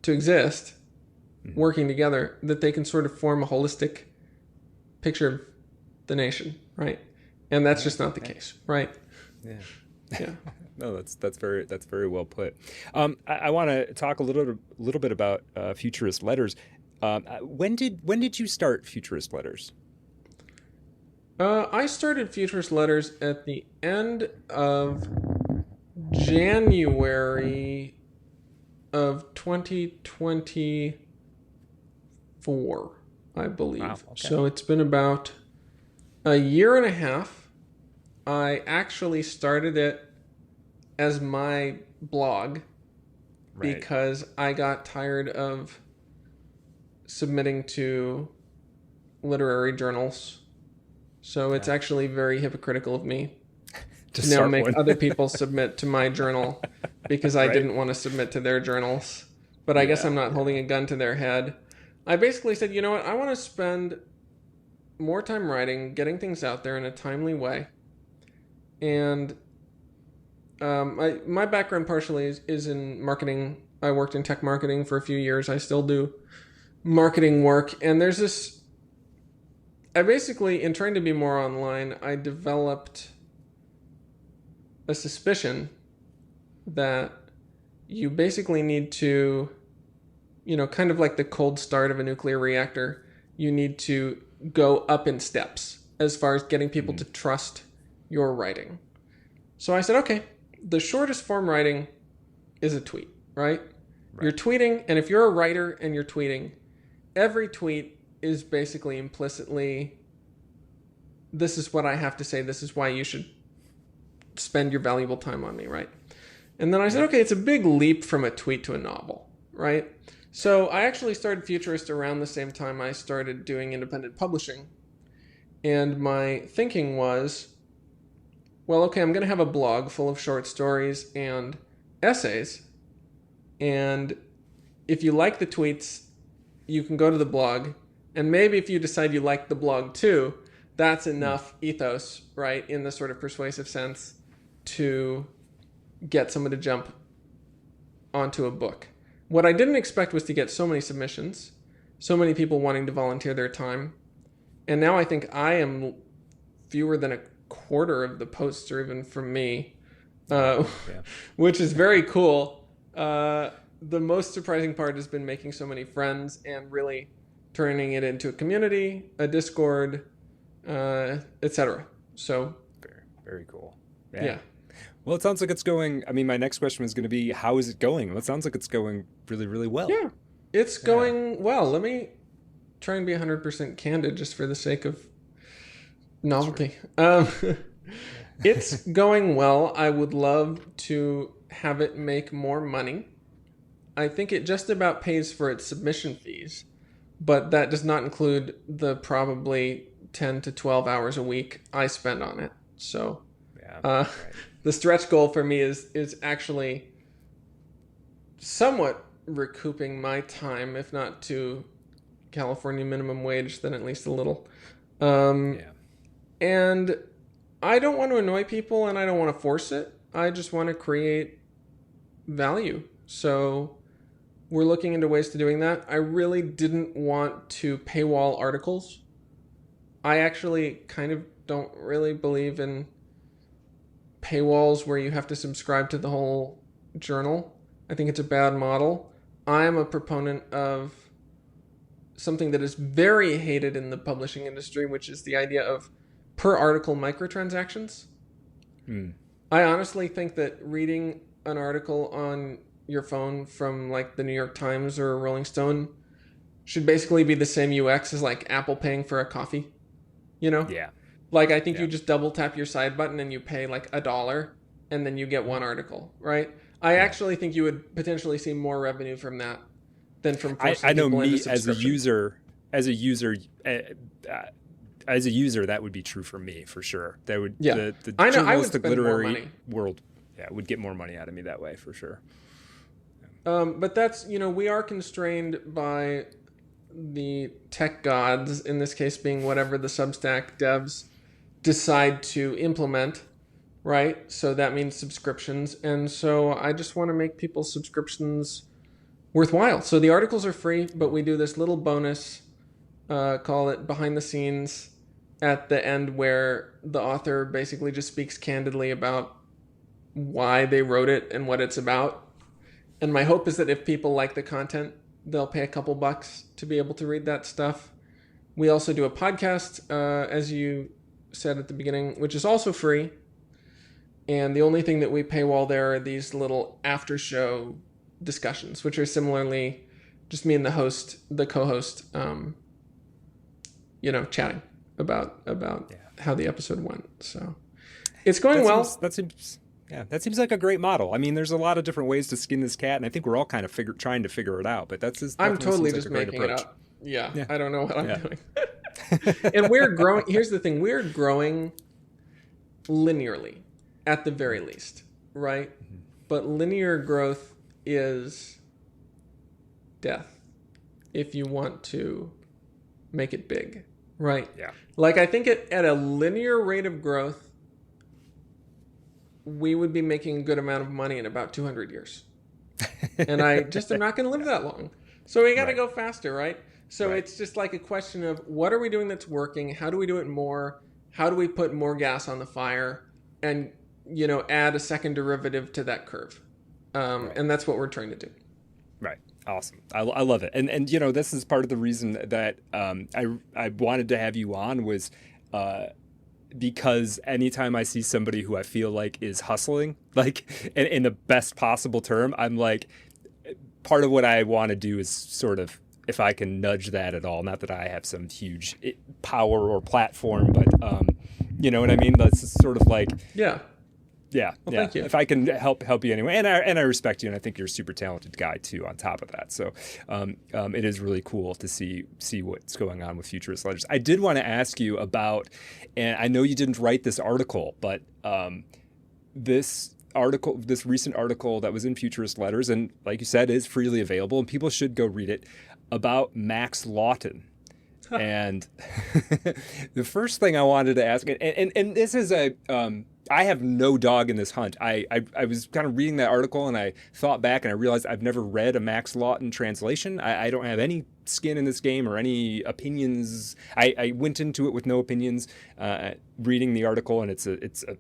to exist, working together, that they can sort of form a holistic picture of the nation, right? And that's just not the case, right? Yeah. No, that's very well put. I want to talk a little bit about Futurist Letters. When did you start Futurist Letters? I started Futurist Letters at the end of January of 2024, I believe. Wow, okay. So it's been about a year and a half. I actually started it as my blog because I got tired of submitting to literary journals. So it's actually very hypocritical of me to now make other people submit to my journal because I didn't want to submit to their journals. But I guess I'm not holding a gun to their head. I basically said, you know what, I want to spend more time writing, getting things out there in a timely way. And my background partially is in marketing. I worked in tech marketing for a few years. I still do marketing work. And there's this, I basically, in trying to be more online, I developed a suspicion that you basically need to, kind of like the cold start of a nuclear reactor, you need to go up in steps as far as getting people to trust your writing. So I said, okay, the shortest form writing is a tweet, right? You're tweeting, and if you're a writer and you're tweeting, every tweet is basically implicitly, this is what I have to say, this is why you should spend your valuable time on me, right? And then I said, okay, it's a big leap from a tweet to a novel, right? So I actually started Futurist around the same time I started doing independent publishing. And my thinking was, well, okay, I'm going to have a blog full of short stories and essays. And if you like the tweets, you can go to the blog. And maybe if you decide you like the blog too, that's enough ethos, right, in the sort of persuasive sense to get someone to jump onto a book. What I didn't expect was to get so many submissions, so many people wanting to volunteer their time. And now I think I am fewer than a quarter of the posts are even from me, which is very cool. The most surprising part has been making so many friends and really turning it into a community, a Discord, etc. So very, very cool. Yeah. Well, it sounds like it's going. I mean, my next question was going to be, how is it going? Well, it sounds like it's going really, really well. Yeah, it's going well. Let me try and be 100% candid just for the sake of novelty. It's going well. I would love to have it make more money. I think it just about pays for its submission fees, but that does not include the probably 10 to 12 hours a week I spend on it. So right. The stretch goal for me is actually somewhat recouping my time, if not to California minimum wage, then at least a little. And I don't want to annoy people, and I don't want to force it. I just want to create value. So we're looking into ways to doing that. I really didn't want to paywall articles. I actually kind of don't really believe in paywalls where you have to subscribe to the whole journal. I think it's a bad model. I am a proponent of something that is very hated in the publishing industry, which is the idea of per article microtransactions. I honestly think that reading an article on your phone from like the New York Times or Rolling Stone should basically be the same UX as like Apple paying for a coffee, you know? Yeah. Like I think you just double tap your side button and you pay like $1 and then you get one article, right? I actually think you would potentially see more revenue from that than from forcing I know people me into as a user, that would be true for me for sure. That would the journalistic literary world would get more money out of me that way for sure. But that's, we are constrained by the tech gods, in this case being whatever the Substack devs decide to implement, right? So that means subscriptions. And so I just want to make people's subscriptions worthwhile. So the articles are free, but we do this little bonus, call it behind the scenes, at the end where the author basically just speaks candidly about why they wrote it and what it's about. And my hope is that if people like the content, they'll pay a couple bucks to be able to read that stuff. We also do a podcast, as you said at the beginning, which is also free. And the only thing that we paywall there are these little after show discussions, which are similarly just me and the co-host, chatting about how the episode went. So it's going well. That seems like a great model. I mean, there's a lot of different ways to skin this cat, and I think we're all kind of trying to figure it out. But I'm totally just making it up. Yeah, I don't know what I'm doing. And we're growing. Here's the thing: we're growing linearly, at the very least, right? Mm-hmm. But linear growth is death if you want to make it big, right? Yeah. Like I think at a linear rate of growth, we would be making a good amount of money in about 200 years. And I just am not going to live that long. So we got to go faster, right? So it's just like a question of what are we doing that's working? How do we do it more? How do we put more gas on the fire and, add a second derivative to that curve? And that's what we're trying to do. Right. Awesome. I love it. And this is part of the reason that I wanted to have you on was because anytime I see somebody who I feel like is hustling, like in the best possible term, I'm like, part of what I want to do is sort of, if I can nudge that at all, not that I have some huge power or platform, but you know what I mean? That's sort of like, yeah. Thank you. If I can help you anyway, and I respect you, and I think you're a super talented guy too. On top of that, so it is really cool to see what's going on with Futurist Letters. I did want to ask you about, and I know you didn't write this article, but this recent article that was in Futurist Letters, and like you said, is freely available, and people should go read it, about Max Lawton. And the first thing I wanted to ask, and this is I have no dog in this hunt. I was kind of reading that article and I thought back and I realized I've never read a Max Lawton translation. I don't have any skin in this game or any opinions. I went into it with no opinions, reading the article, and it's a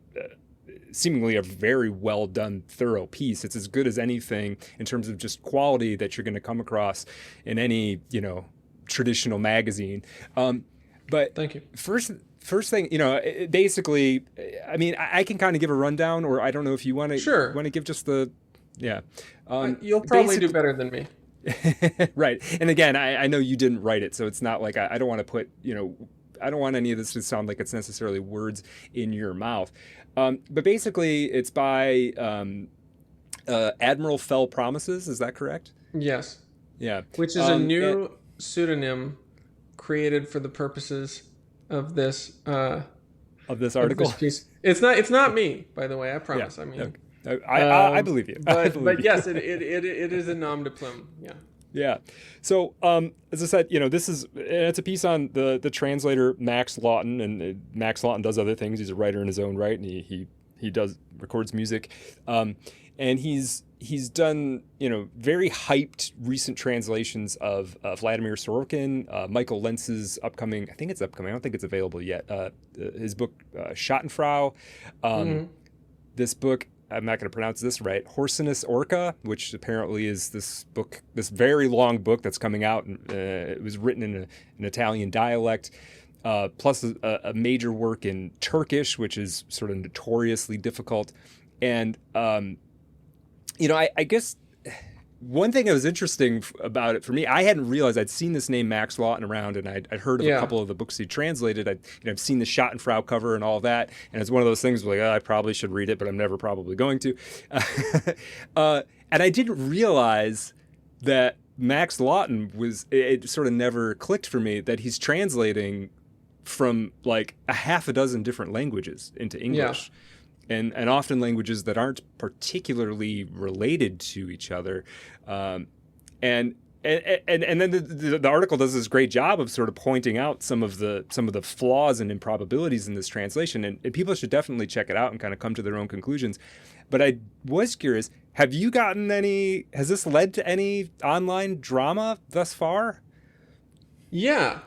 seemingly a very well done, thorough piece. It's as good as anything in terms of just quality that you're going to come across in any, traditional magazine. But thank you. First thing, basically, I mean, I can kind of give a rundown, or I don't know if you want to give just the, you'll probably do better than me. Right. And again, I know you didn't write it, so it's not like I don't want to put, I don't want any of this to sound like it's necessarily words in your mouth. But basically, it's by Admiral Fell Promises. Is that correct? Yes. Yeah. Which is a new pseudonym created for the purposes of this article. Of this piece. It's not me, by the way. I promise. Yeah. I mean, okay. I believe you. But yes, it is a nom de plume. Yeah. Yeah. So, as I said, it's a piece on the translator Max Lawton, and Max Lawton does other things. He's a writer in his own right, and he records music, and he's done very hyped recent translations of Vladimir Sorokin, Michael Lentz's upcoming. I think it's upcoming. I don't think it's available yet. His book Schattenfrau. This book. I'm not going to pronounce this right. Horsinus Orca, which apparently is this very long book that's coming out. It was written in an Italian dialect, plus a major work in Turkish, which is sort of notoriously difficult. And, I guess one thing that was interesting about it for me, I hadn't realized I'd seen this name Max Lawton around, and I'd heard of a couple of the books he translated. I've seen the Schattenfrau cover and all that, and it's one of those things where I probably should read it, but I'm never probably going to. And I didn't realize that Max Lawton it sort of never clicked for me that he's translating from like a half a dozen different languages into English. Yeah. And often languages that aren't particularly related to each other, and then the article does this great job of sort of pointing out some of the flaws and improbabilities in this translation, and people should definitely check it out and kind of come to their own conclusions. But I was curious: has this led to any online drama thus far? Yeah,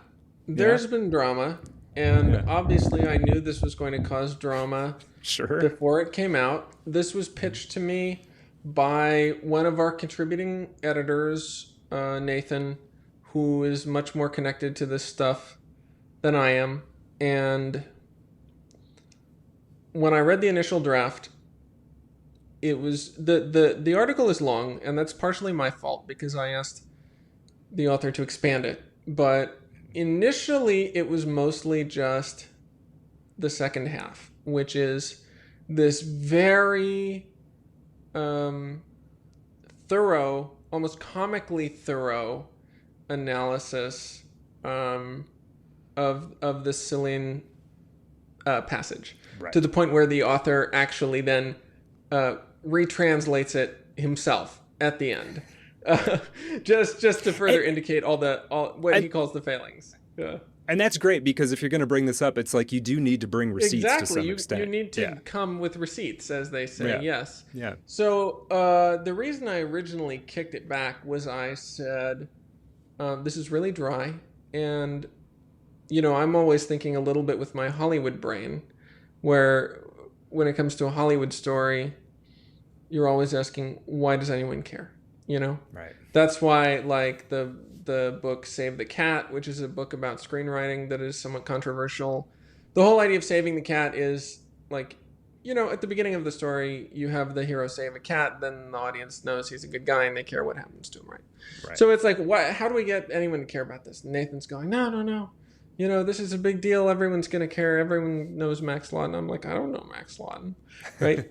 there's been drama, and obviously I knew this was going to cause drama. Sure. Before it came out. This was pitched to me by one of our contributing editors, Nathan, who is much more connected to this stuff than I am. And when I read the initial draft, it was the article is long, and that's partially my fault because I asked the author to expand it. But initially, it was mostly just the second half, which is this very thorough, almost comically thorough analysis of the Cillian passage, right, to the point where the author actually then retranslates it himself at the end, just to further indicate all what he calls the failings. Yeah. And that's great because if you're going to bring this up, it's like you do need to bring receipts to some extent. You need to come with receipts, as they say. Yeah. Yes. Yeah. So the reason I originally kicked it back was I said, this is really dry. And, I'm always thinking a little bit with my Hollywood brain, where when it comes to a Hollywood story, you're always asking, why does anyone care? Right. That's why, like, the book Save the Cat, which is a book about screenwriting that is somewhat controversial. The whole idea of saving the cat is like, at the beginning of the story, you have the hero save a cat, then the audience knows he's a good guy and they care what happens to him, right? So it's like, how do we get anyone to care about this? And Nathan's going, no. This is a big deal. Everyone's going to care. Everyone knows Max Lawton. I'm like, I don't know Max Lawton, right?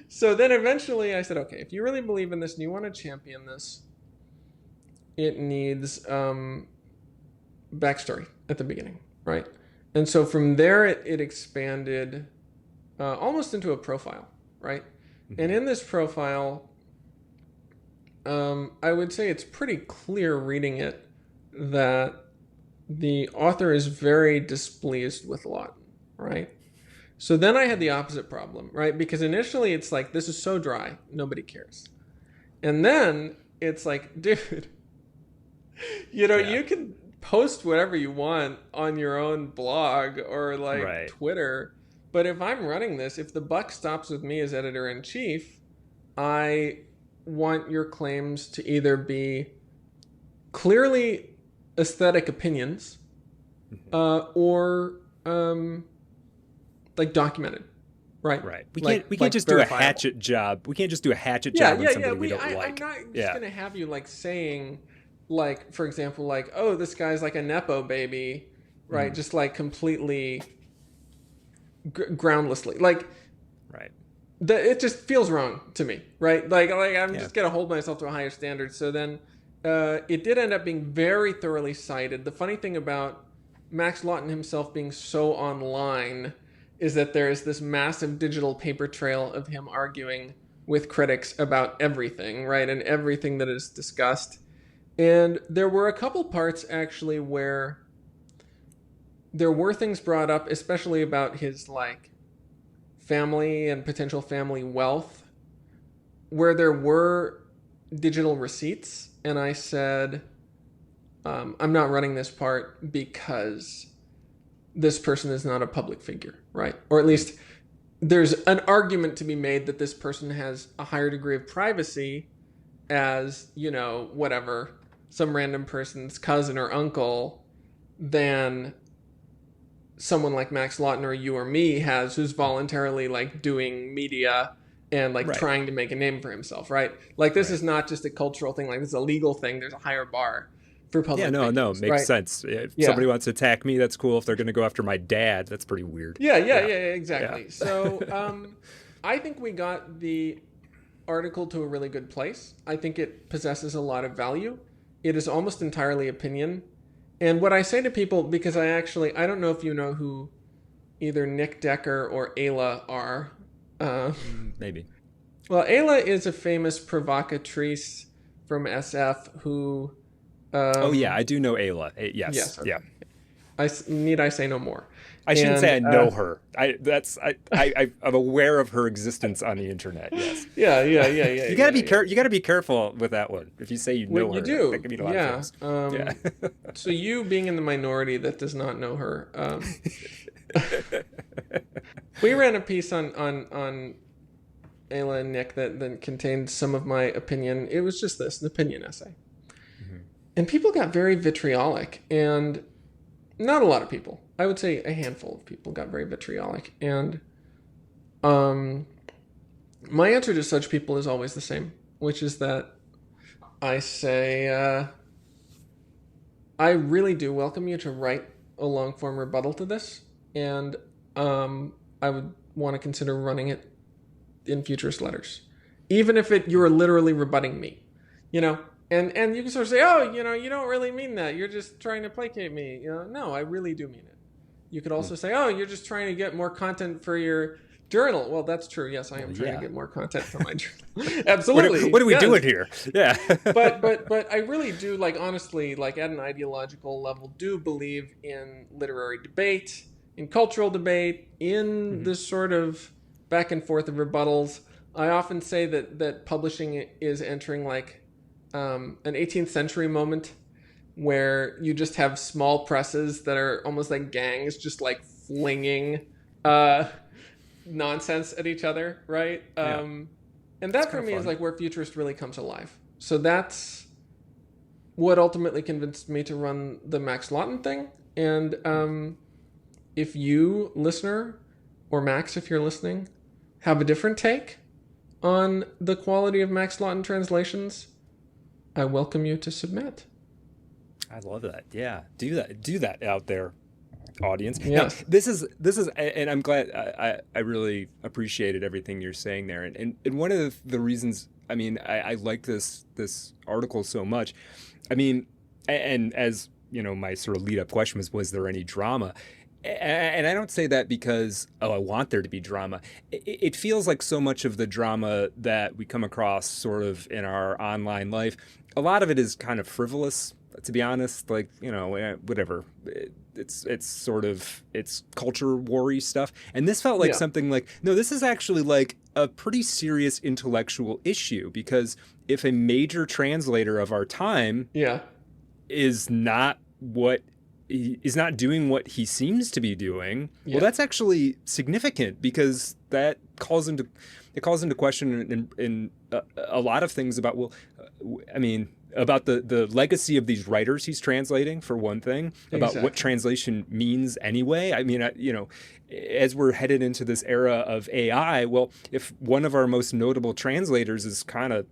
So then eventually I said, okay, if you really believe in this and you want to champion this, it needs backstory at the beginning, right? And so from there, it expanded almost into a profile, right? Mm-hmm. And in this profile, I would say it's pretty clear reading it that the author is very displeased with Lawton, right? So then I had the opposite problem, right? Because initially it's like, this is so dry, nobody cares. And then it's like, dude, you can post whatever you want on your own blog or like Twitter. But if I'm running this, if the buck stops with me as editor-in-chief, I want your claims to either be clearly aesthetic opinions or like documented, right? Right. We can't just do a hatchet job. We can't just do a hatchet job on somebody we don't like. I'm not just gonna have you like saying, like, for example, like, oh, this guy's like a nepo baby, right? Just like completely groundlessly, like, right. It just feels wrong to me, right? Like I'm just gonna hold myself to a higher standard. So then, it did end up being very thoroughly cited. The funny thing about Max Lawton himself being so online is that there is this massive digital paper trail of him arguing with critics about everything, right? And everything that is discussed. And there were a couple parts actually where there were things brought up, especially about his like family and potential family wealth, where there were digital receipts. And I said, I'm not running this part because this person is not a public figure, right? Or at least there's an argument to be made that this person has a higher degree of privacy as, you know, whatever, some random person's cousin or uncle than someone like Max Lawton or you or me has, who's voluntarily like doing media and like trying to make a name for himself, right? Like this is not just a cultural thing, like this is a legal thing. There's a higher bar for public figures, makes sense. If somebody wants to attack me, that's cool. If they're going to go after my dad, that's pretty weird. Yeah, exactly. Yeah. So I think we got the article to a really good place. I think it possesses a lot of value. It is almost entirely opinion. And what I say to people, because I don't know if you know who either Nick Decker or Ayla are. Maybe. Well, Ayla is a famous provocatrice from SF who... oh, yeah, I do know Ayla. Yes. Okay. Yeah. I say no more? I shouldn't say I know her. I'm aware of her existence on the internet. Yes. Yeah. You gotta be careful with that one. If you say you know her, you do. That could mean a lot of things. So you being in the minority that does not know her, we ran a piece on Ayla and Nick that contained some of my opinion. It was just an opinion essay. And people got very vitriolic, and not a lot of people. I would say a handful of people got very vitriolic. And my answer to such people is always the same, which is that I say, I really do welcome you to write a long-form rebuttal to this, and I would want to consider running it in Futurist Letters. Even if you are literally rebutting me, you know? And you can sort of say, oh, you know, you don't really mean that. You're just trying to placate me. You know, no, I really do mean it. You could also say, oh, you're just trying to get more content for your journal. Well, that's true. Yes, I am trying to get more content for my journal. Absolutely. What are we doing here? Yeah. but I really do, like, honestly, like at an ideological level, do believe in literary debate, in cultural debate, in this sort of back and forth of rebuttals. I often say that publishing is entering like an 18th century moment where you just have small presses that are almost like gangs just like flinging nonsense at each other, right? And that for me is like where Futurist really comes alive. So that's what ultimately convinced me to run the Max Lawton thing. And if you, listener, or Max, if you're listening, have a different take on the quality of Max Lawton translations, I welcome you to submit. I love that. Yeah, do that out there, audience. Yes. Now, this is, and I'm glad. I really appreciated everything you're saying there. And one of the reasons, I mean, I like this article so much. I mean, and as you know, my sort of lead up question was there any drama? And I don't say that because, I want there to be drama. It feels like so much of the drama that we come across sort of in our online life, a lot of it is kind of frivolous, to be honest. Like, you know, whatever. It's sort of, it's culture war-y stuff. And this felt like something like, no, this is actually like a pretty serious intellectual issue, because if a major translator of our time is not doing what he seems to be doing, well, that's actually significant, because that calls into question in a lot of things about, well, I mean, about the legacy of these writers he's translating, for one thing, about Exactly. what translation means anyway. I mean, as we're headed into this era of AI, well, if one of our most notable translators is kind of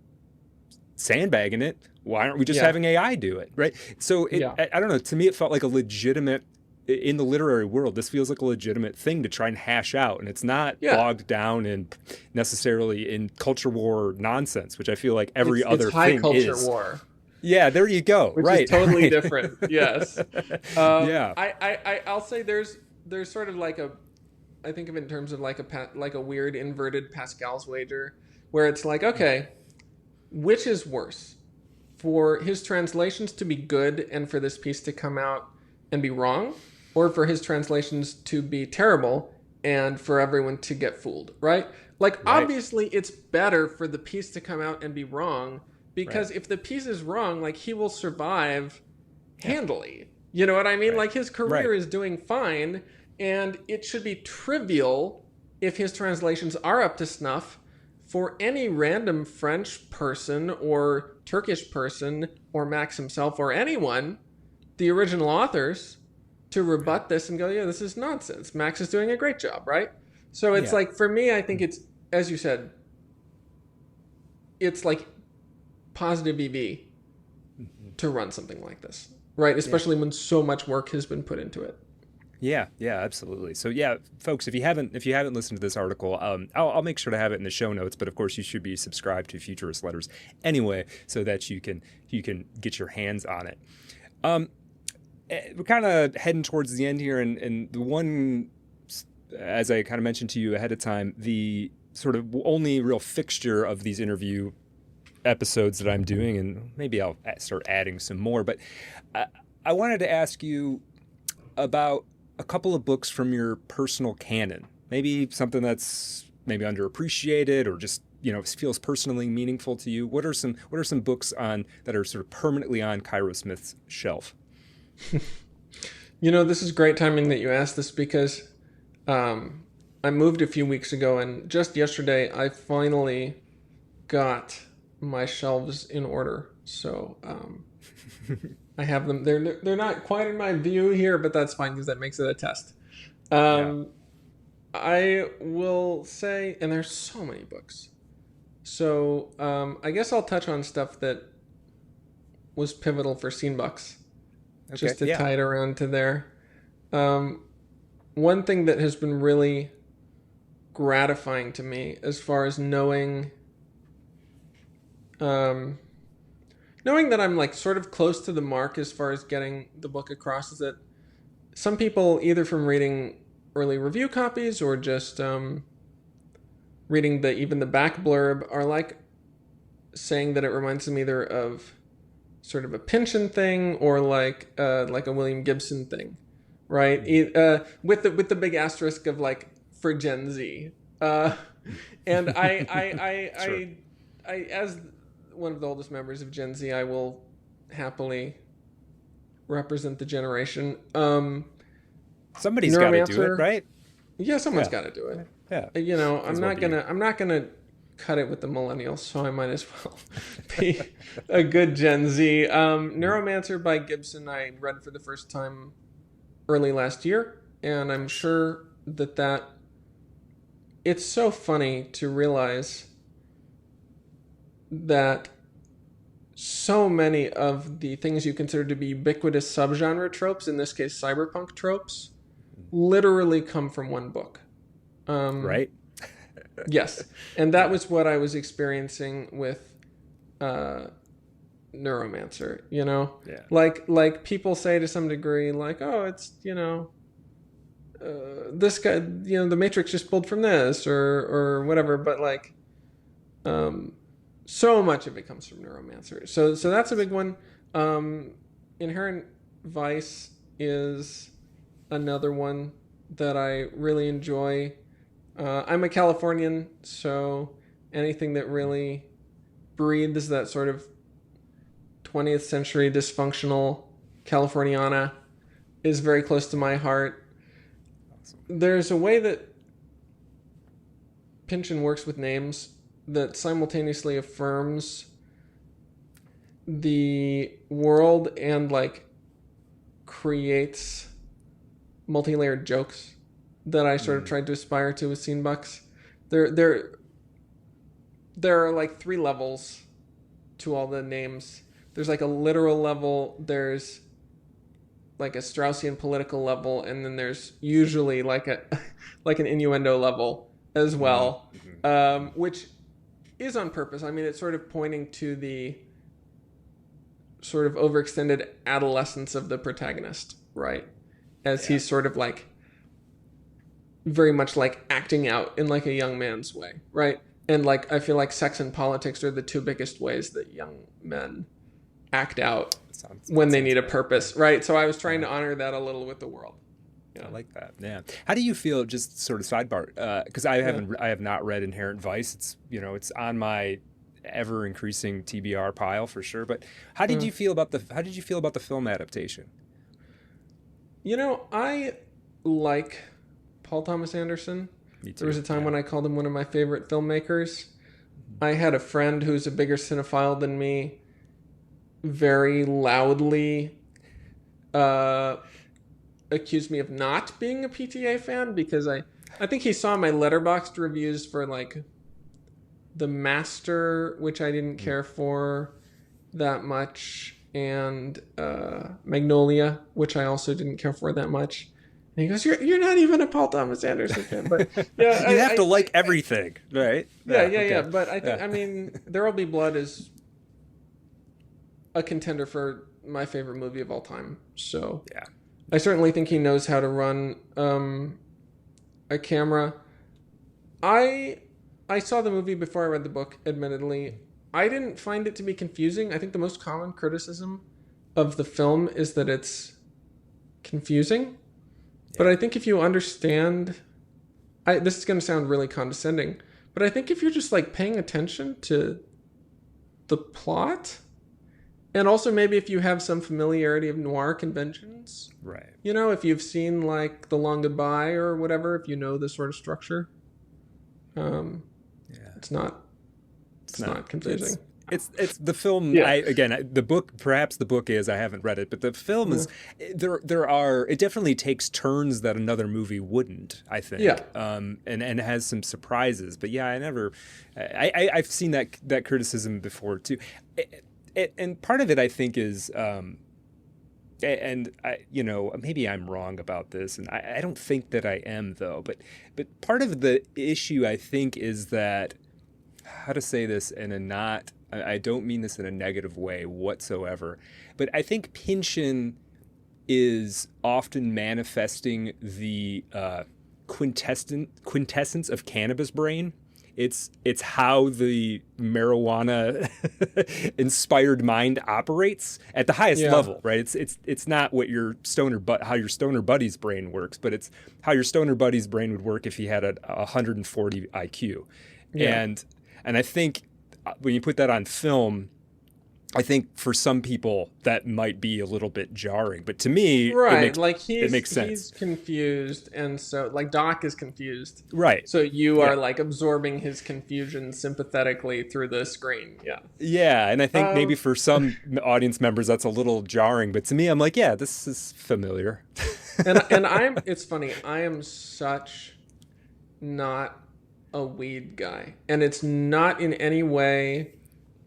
sandbagging it, why aren't we just Yeah. having AI do it, right? So Yeah. I don't know. To me, it felt like a legitimate, in the literary world, this feels like a legitimate thing to try and hash out, and it's not Yeah. bogged down in necessarily in culture war nonsense, which I feel like every It's other high thing culture is. war, Yeah, there you go. which right, is totally right. different. Yes. Yeah. I'll say there's sort of like I think of it in terms of like a weird inverted Pascal's wager, where it's like, okay, which is worse, for his translations to be good and for this piece to come out and be wrong, or for his translations to be terrible and for everyone to get fooled, right? Like, Right. obviously it's better for the piece to come out and be wrong, because if the piece is wrong, like, he will survive handily. You know what I mean? Right. Like, his career Right. is doing fine, and it should be trivial if his translations are up to snuff for any random French person or Turkish person or Max himself or anyone, the original authors, to rebut this and go, yeah, this is nonsense. Max is doing a great job, right? So it's Yeah. like, for me, I think it's, as you said, it's like positive EV to run something like this, right? Especially when so much work has been put into it. Yeah, absolutely. So yeah, folks, if you haven't listened to this article, I'll make sure to have it in the show notes. But of course, you should be subscribed to Futurist Letters anyway, so that you can get your hands on it. We're kind of heading towards the end here, and the one, as I kind of mentioned to you ahead of time, the sort of only real fixture of these interview episodes that I'm doing, and maybe I'll start adding some more. But I wanted to ask you about a couple of books from your personal canon, maybe something that's maybe underappreciated or just feels personally meaningful to you. What are some books that are sort of permanently on Cairo Smith's shelf? This is great timing that you asked this, because I moved a few weeks ago, and just yesterday I finally got my shelves in order. So I have them. They're not quite in my view here, but that's fine because that makes it a test. I will say, and there's so many books. So I guess I'll touch on stuff that was pivotal for SCENEBUX, just to tie it around to there. One thing that has been really gratifying to me, as far as knowing that I'm like sort of close to the mark as far as getting the book across, is that some people, either from reading early review copies or just reading even the back blurb, are like saying that it reminds them either of sort of a Pynchon thing or like a William Gibson thing, right? With the big asterisk of like for Gen Z. And I as one of the oldest members of Gen Z, I will happily represent the generation. Somebody's got to do it, right? Yeah, someone's got to do it. Yeah. I'm not gonna cut it with the millennials, so I might as well be a good Gen Z. Neuromancer by Gibson, I read for the first time early last year, and I'm sure that it's so funny to realize that so many of the things you consider to be ubiquitous subgenre tropes, in this case cyberpunk tropes, literally come from one book. Right? Yes. And that was what I was experiencing with Neuromancer, Yeah. Like people say to some degree, like, oh, it's, this guy, the Matrix just pulled from this or whatever, but like so much of it comes from Neuromancer. So that's a big one. Inherent Vice is another one that I really enjoy. I'm a Californian, so anything that really breathes that sort of 20th century dysfunctional Californiana is very close to my heart. Awesome. There's a way that Pynchon works with names that simultaneously affirms the world and like creates multi-layered jokes that I sort of tried to aspire to with SCENEBUX. There are like 3 levels to all the names. There's like a literal level, there's like a Straussian political level, and then there's usually like an innuendo level as well, which is on purpose. I mean, it's sort of pointing to the sort of overextended adolescence of the protagonist, right? As he's sort of like very much like acting out in like a young man's way, right? And like I feel like sex and politics are the 2 biggest ways that young men act out when they need a purpose, right? So I was trying to honor that a little with the world. I like that. Yeah. How do you feel? Just sort of sidebar, because I have not read Inherent Vice. It's it's on my ever increasing TBR pile for sure. But how did you feel about the film adaptation? I like Paul Thomas Anderson. Me too. There was a time when I called him one of my favorite filmmakers. I had a friend who's a bigger cinephile than me very loudly accused me of not being a PTA fan because I think he saw my Letterboxd reviews for like The Master, which I didn't care for that much, and Magnolia, which I also didn't care for that much. And he goes, "You're not even a Paul Thomas Anderson fan." But yeah, you have to like everything, right? Yeah. But I think I mean, There Will Be Blood is a contender for my favorite movie of all time. So yeah, I certainly think he knows how to run a camera. I saw the movie before I read the book, admittedly. I didn't find it to be confusing. I think the most common criticism of the film is that it's confusing. Yeah. But I think if you understand... this is going to sound really condescending, but I think if you're just like paying attention to the plot, and also maybe if you have some familiarity of noir conventions, right? If you've seen like The Long Goodbye or whatever, if you know this sort of structure, it's not confusing. It's the film. Yeah. The book. Perhaps the book is. I haven't read it, but the film is. There are. It definitely takes turns that another movie wouldn't. I think. Yeah. And has some surprises. But yeah, I've seen that criticism before too. And part of it, I think, is. And I, maybe I'm wrong about this, and I don't think that I am though. But part of the issue, I think, is that how to say this in a not. I don't mean this in a negative way whatsoever, but I think Pynchon is often manifesting the quintessence of cannabis brain. It's how the marijuana inspired mind operates at the highest level, right? It's not what how your stoner buddy's brain works, but it's how your stoner buddy's brain would work if he had a 140 IQ. Yeah. And I think when you put that on film, I think for some people that might be a little bit jarring, but to me, it makes sense. He's confused, and so like Doc is confused, right? So you are like absorbing his confusion sympathetically through the screen, yeah. And I think maybe for some audience members that's a little jarring, but to me, I'm like, yeah, this is familiar. and it's funny. I am such not a weed guy, and it's not in any way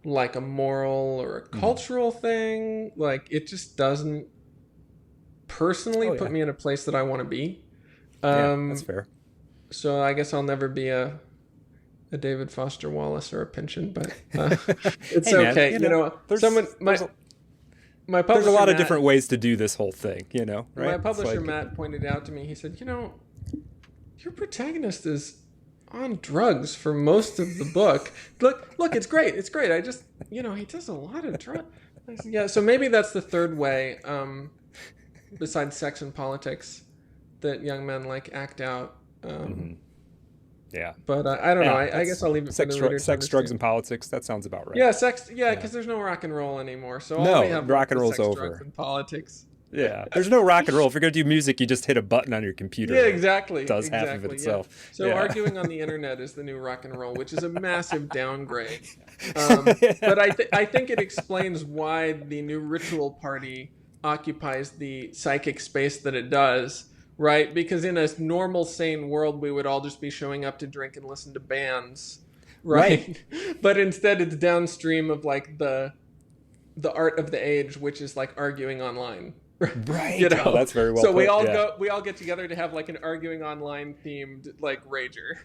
like a moral or a cultural thing. Like it just doesn't personally put me in a place that I want to be. That's fair. So I guess I'll never be a David Foster Wallace or a Pynchon, but it's okay. My publisher, there's a lot of different ways to do this whole thing, right? My publisher Matt pointed out to me, he said, your protagonist is on drugs for most of the book. Look, it's great. I just, he does a lot of drugs. Yeah, so maybe that's the third way, besides sex and politics, that young men like act out. Yeah. But I don't know. I guess I'll leave it for the reader. Sex, drugs, and politics. That sounds about right. Yeah, sex. Yeah, because there's no rock and roll anymore. So rock and roll's over. Drugs, and politics. Yeah. There's no rock and roll. If you're going to do music, you just hit a button on your computer. Yeah, exactly. It does exactly, half of it itself. Yeah. So yeah. arguing on the internet is the new rock and roll, which is a massive downgrade. But I think it explains why the new ritual party occupies the psychic space that it does, right? Because in a normal, sane world, we would all just be showing up to drink and listen to bands, right? But instead, it's downstream of like the art of the age, which is like arguing online. Right. You know? Oh, that's very well so put. we all get together to have like an arguing online themed like rager.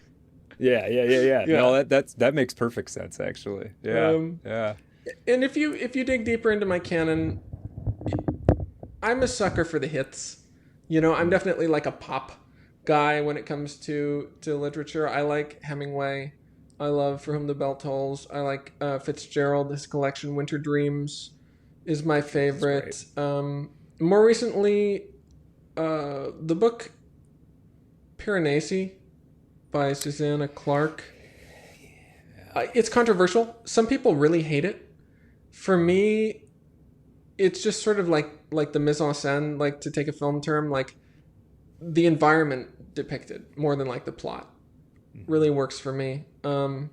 Yeah. No, that makes perfect sense actually. Yeah. Yeah. And if you dig deeper into my canon, I'm a sucker for the hits. You know, I'm definitely like a pop guy when it comes to literature. I like Hemingway. I love For Whom the Bell Tolls. I like Fitzgerald. His collection Winter Dreams is my favorite. More recently, the book Piranesi by Susanna Clarke. It's controversial. Some people really hate it. For me, it's just sort of like the mise en scène, like to take a film term, like the environment depicted more than like the plot. Really works for me. I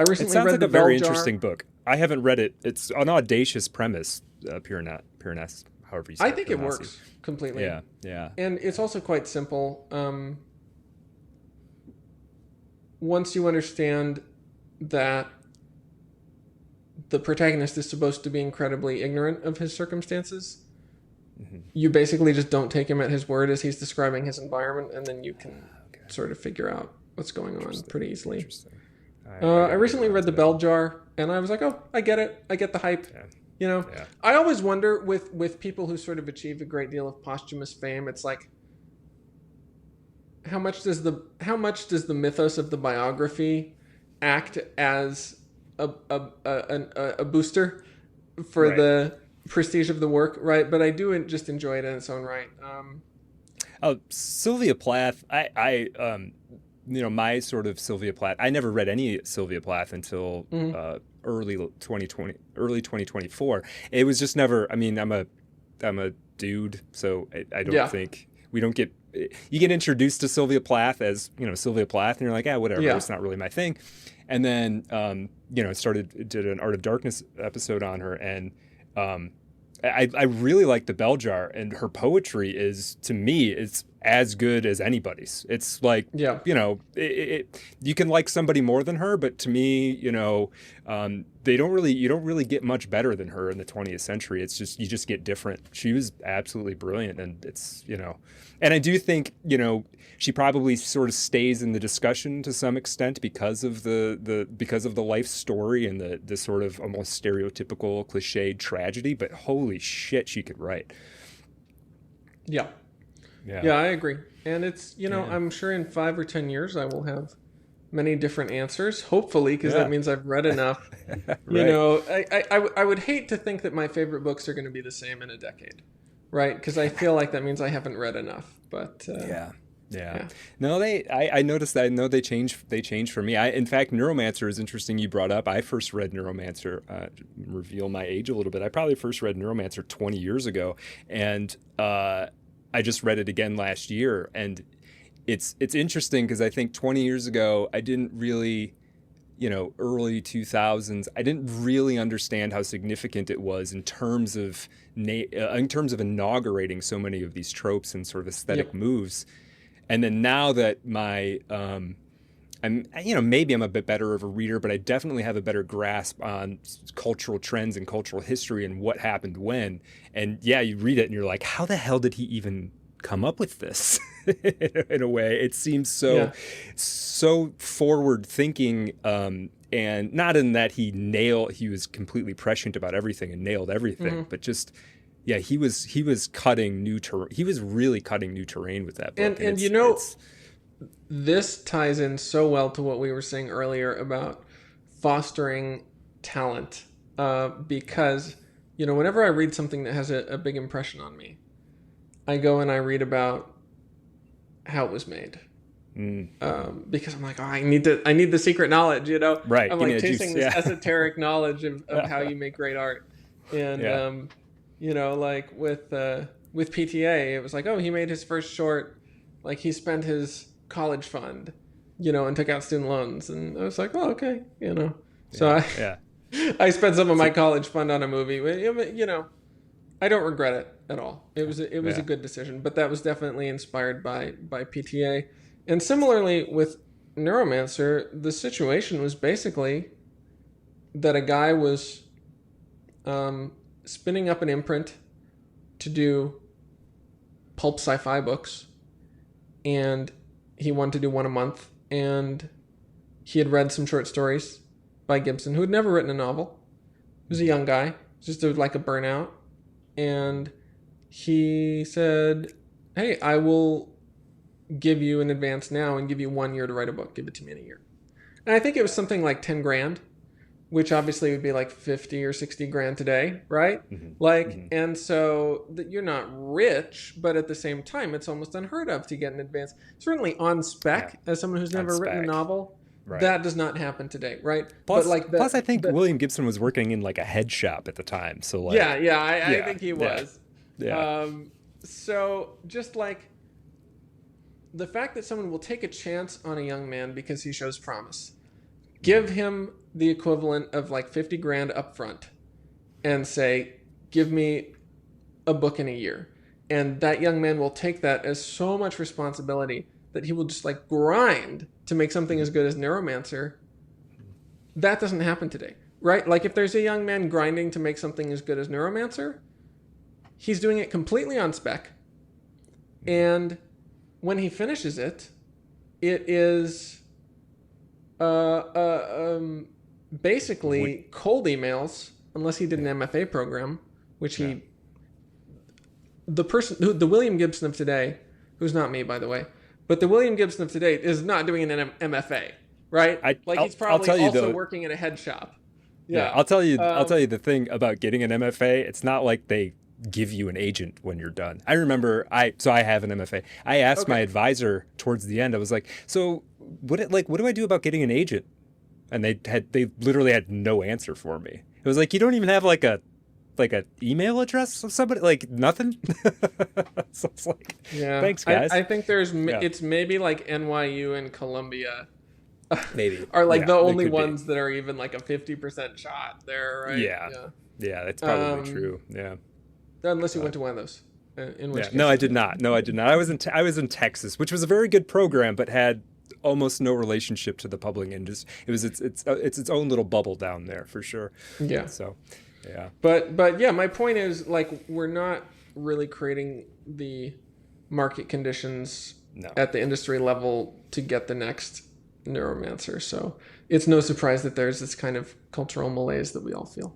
recently read like The a very Bell Jar. interesting book. I haven't read it. It's an audacious premise, Piranesi, however you say it. I think it works completely. Yeah. And it's also quite simple. Once you understand that the protagonist is supposed to be incredibly ignorant of his circumstances, you basically just don't take him at his word as he's describing his environment, and then you can sort of figure out what's going on pretty easily. I recently read The Bell Jar, and I was like, oh, I get it. I get the hype. Yeah. You know, I always wonder with people who sort of achieve a great deal of posthumous fame, it's like, how much does the mythos of the biography act as a booster for the prestige of the work, right? But I do just enjoy it in its own right. Sylvia Plath, I my sort of Sylvia Plath, I never read any Sylvia Plath until early 2024. It was just never, I mean, I'm a dude, so I don't think we don't get, you get introduced to Sylvia Plath as, Sylvia Plath, and you're like, whatever, it's not really my thing. And then, did an Art of Darkness episode on her, and I really like The Bell Jar, and her poetry is, to me, it's as good as anybody's. It's like, you can like somebody more than her, but to me, you don't really get much better than her in the 20th century. It's just, you just get different. She was absolutely brilliant, and it's, and I do think, she probably sort of stays in the discussion to some extent because of the life story and the sort of almost stereotypical cliched tragedy, but holy shit, she could write. Yeah, I agree. And it's, I'm sure in 5 or 10 years I will have many different answers, hopefully, because that means I've read enough. I would hate to think that my favorite books are going to be the same in a decade, right? Because I feel like that means I haven't read enough. But Yeah. No, I noticed that. I know they changed for me. In fact, Neuromancer is interesting you brought up. I first read Neuromancer, reveal my age a little bit. I probably first read Neuromancer 20 years ago, and I just read it again last year. And it's interesting because I think 20 years ago, I didn't really, early 2000s, I didn't really understand how significant it was in terms of inaugurating so many of these tropes and sort of aesthetic moves. And then now that maybe I'm a bit better of a reader, but I definitely have a better grasp on cultural trends and cultural history and what happened when. And you read it and you're like, how the hell did he even come up with this? In a way, it seems so forward thinking, and not in that he was completely prescient about everything and nailed everything, but just. Yeah, he was cutting new terrain. He was really cutting new terrain with that book. And this ties in so well to what we were saying earlier about fostering talent. Because, whenever I read something that has a big impression on me, I go and I read about how it was made. Because I'm like, I need the secret knowledge, Right. I'm like chasing this esoteric knowledge of how you make great art. And like with with PTA, it was like, oh, he made his first short, like he spent his college fund, and took out student loans. And I was like, oh, okay, So I spent some of my college fund on a movie. I don't regret it at all. It was a good decision, but that was definitely inspired by PTA. And similarly with Neuromancer, the situation was basically that a guy was spinning up an imprint to do pulp sci-fi books, and he wanted to do one a month, and he had read some short stories by Gibson, who had never written a novel. He was a young guy, just like a burnout, and he said, hey, I will give you an advance now and give you 1 year to write a book. Give it to me in a year. And I think it was something like 10 grand, which obviously would be like 50 or 60 grand today, right? Mm-hmm. And so you're not rich, but at the same time, it's almost unheard of to get an advance. Certainly on spec, as someone who's never written a novel, that does not happen today, right? Plus, I think William Gibson was working in like a head shop at the time. So I think he was. Yeah. So just like the fact that someone will take a chance on a young man because he shows promise, give him the equivalent of like 50 grand up front and say, give me a book in a year. And that young man will take that as so much responsibility that he will just like grind to make something as good as Neuromancer. That doesn't happen today, right? Like if there's a young man grinding to make something as good as Neuromancer, he's doing it completely on spec. And when he finishes it, it is basically cold emails, unless he did an MFA program, which the William Gibson of today, who's not me, by the way, but the William Gibson of today is not doing an MFA, right? He's probably also working in a head shop. Yeah, I'll tell you the thing about getting an MFA. It's not like they give you an agent when you're done. I remember I have an MFA. I asked my advisor towards the end. I was like, so what do I do about getting an agent? And they literally had no answer for me. It was like, you don't even have like a email address of somebody, like nothing. So it's like, thanks guys. I think it's maybe like NYU and Columbia maybe are like the only ones that are even like a 50% shot there, right? Yeah, that's probably true. Yeah. Unless you went to one of those. No, I did not. I was in Texas, which was a very good program, but had almost no relationship to the publishing industry. It was its own little bubble down there for sure. Yeah. So, yeah. But yeah, my point is like we're not really creating the market conditions at the industry level to get the next Neuromancer. So it's no surprise that there's this kind of cultural malaise that we all feel.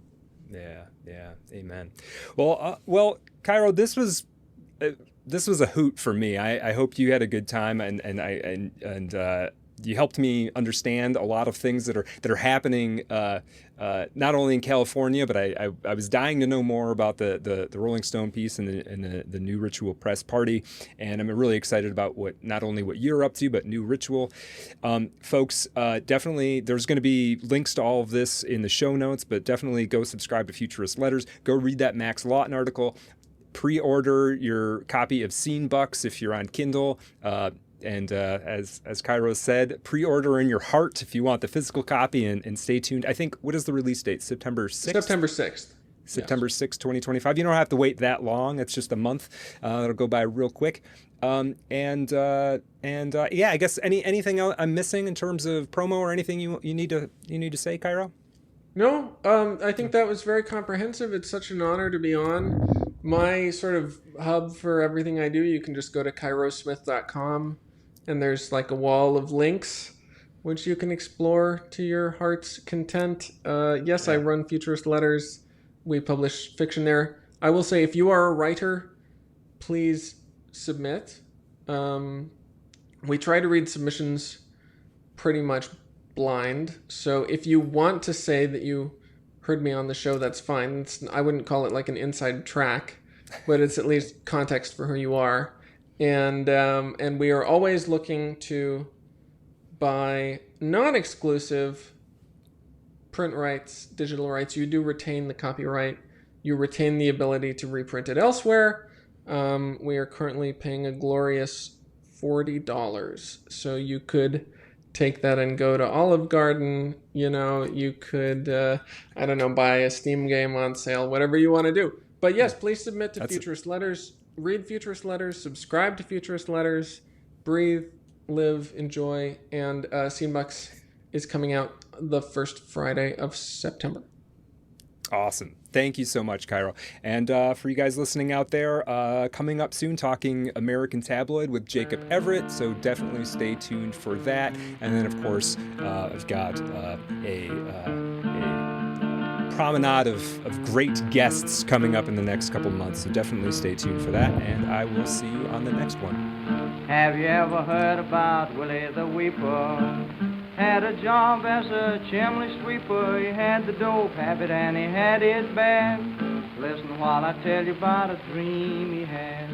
Yeah. Amen. Well, Cairo, this was a hoot for me. I hope you had a good time, and you helped me understand a lot of things that are happening, not only in California, but I was dying to know more about the Rolling Stone piece and the New Ritual Press party, and I'm really excited about not only what you're up to, but New Ritual. Folks, definitely there's going to be links to all of this in the show notes, but definitely go subscribe to Futurist Letters. Go read that Max Lawton article. Pre-order your copy of SCENEBUX if you're on Kindle. And as Cairo said, pre-order in your heart if you want the physical copy, and stay tuned. I think, what is the release date? September 6th? September 6th. September 6th, 2025. You don't have to wait that long. It's just a month. It'll go by real quick. I guess anything else I'm missing in terms of promo or anything you need to say, Cairo? No, I think that was very comprehensive. It's such an honor to be on. My sort of hub for everything I do, you can just go to cairosmith.com, and there's like a wall of links which you can explore to your heart's content. Yes, I run Futurist Letters. We publish fiction there. I will say, if you are a writer, please submit. We try to read submissions pretty much blind. So if you want to say that you heard me on the show, that's fine. I wouldn't call it like an inside track, but it's at least context for who you are. And we are always looking to buy non-exclusive print rights, digital rights. You do retain the copyright. You retain the ability to reprint it elsewhere, We are currently paying a glorious $40. So you could take that and go to Olive Garden. You could, I don't know, buy a Steam game on sale, whatever you want to do. But yes, please submit to Futurist Letters. Read Futurist Letters. Subscribe to Futurist Letters. Breathe, live, enjoy. And SCENEBUX is coming out the first Friday of September. Awesome. Thank you so much, Cairo. And for you guys listening out there, coming up soon, talking American Tabloid with Jacob Everett. So definitely stay tuned for that. And then, of course, I've got a promenade of great guests coming up in the next couple months. So definitely stay tuned for that. And I will see you on the next one. Have you ever heard about Willie the Weeper? Had a job as a chimney sweeper. He had the dope habit and he had his bad. Listen while I tell you about a dream he had.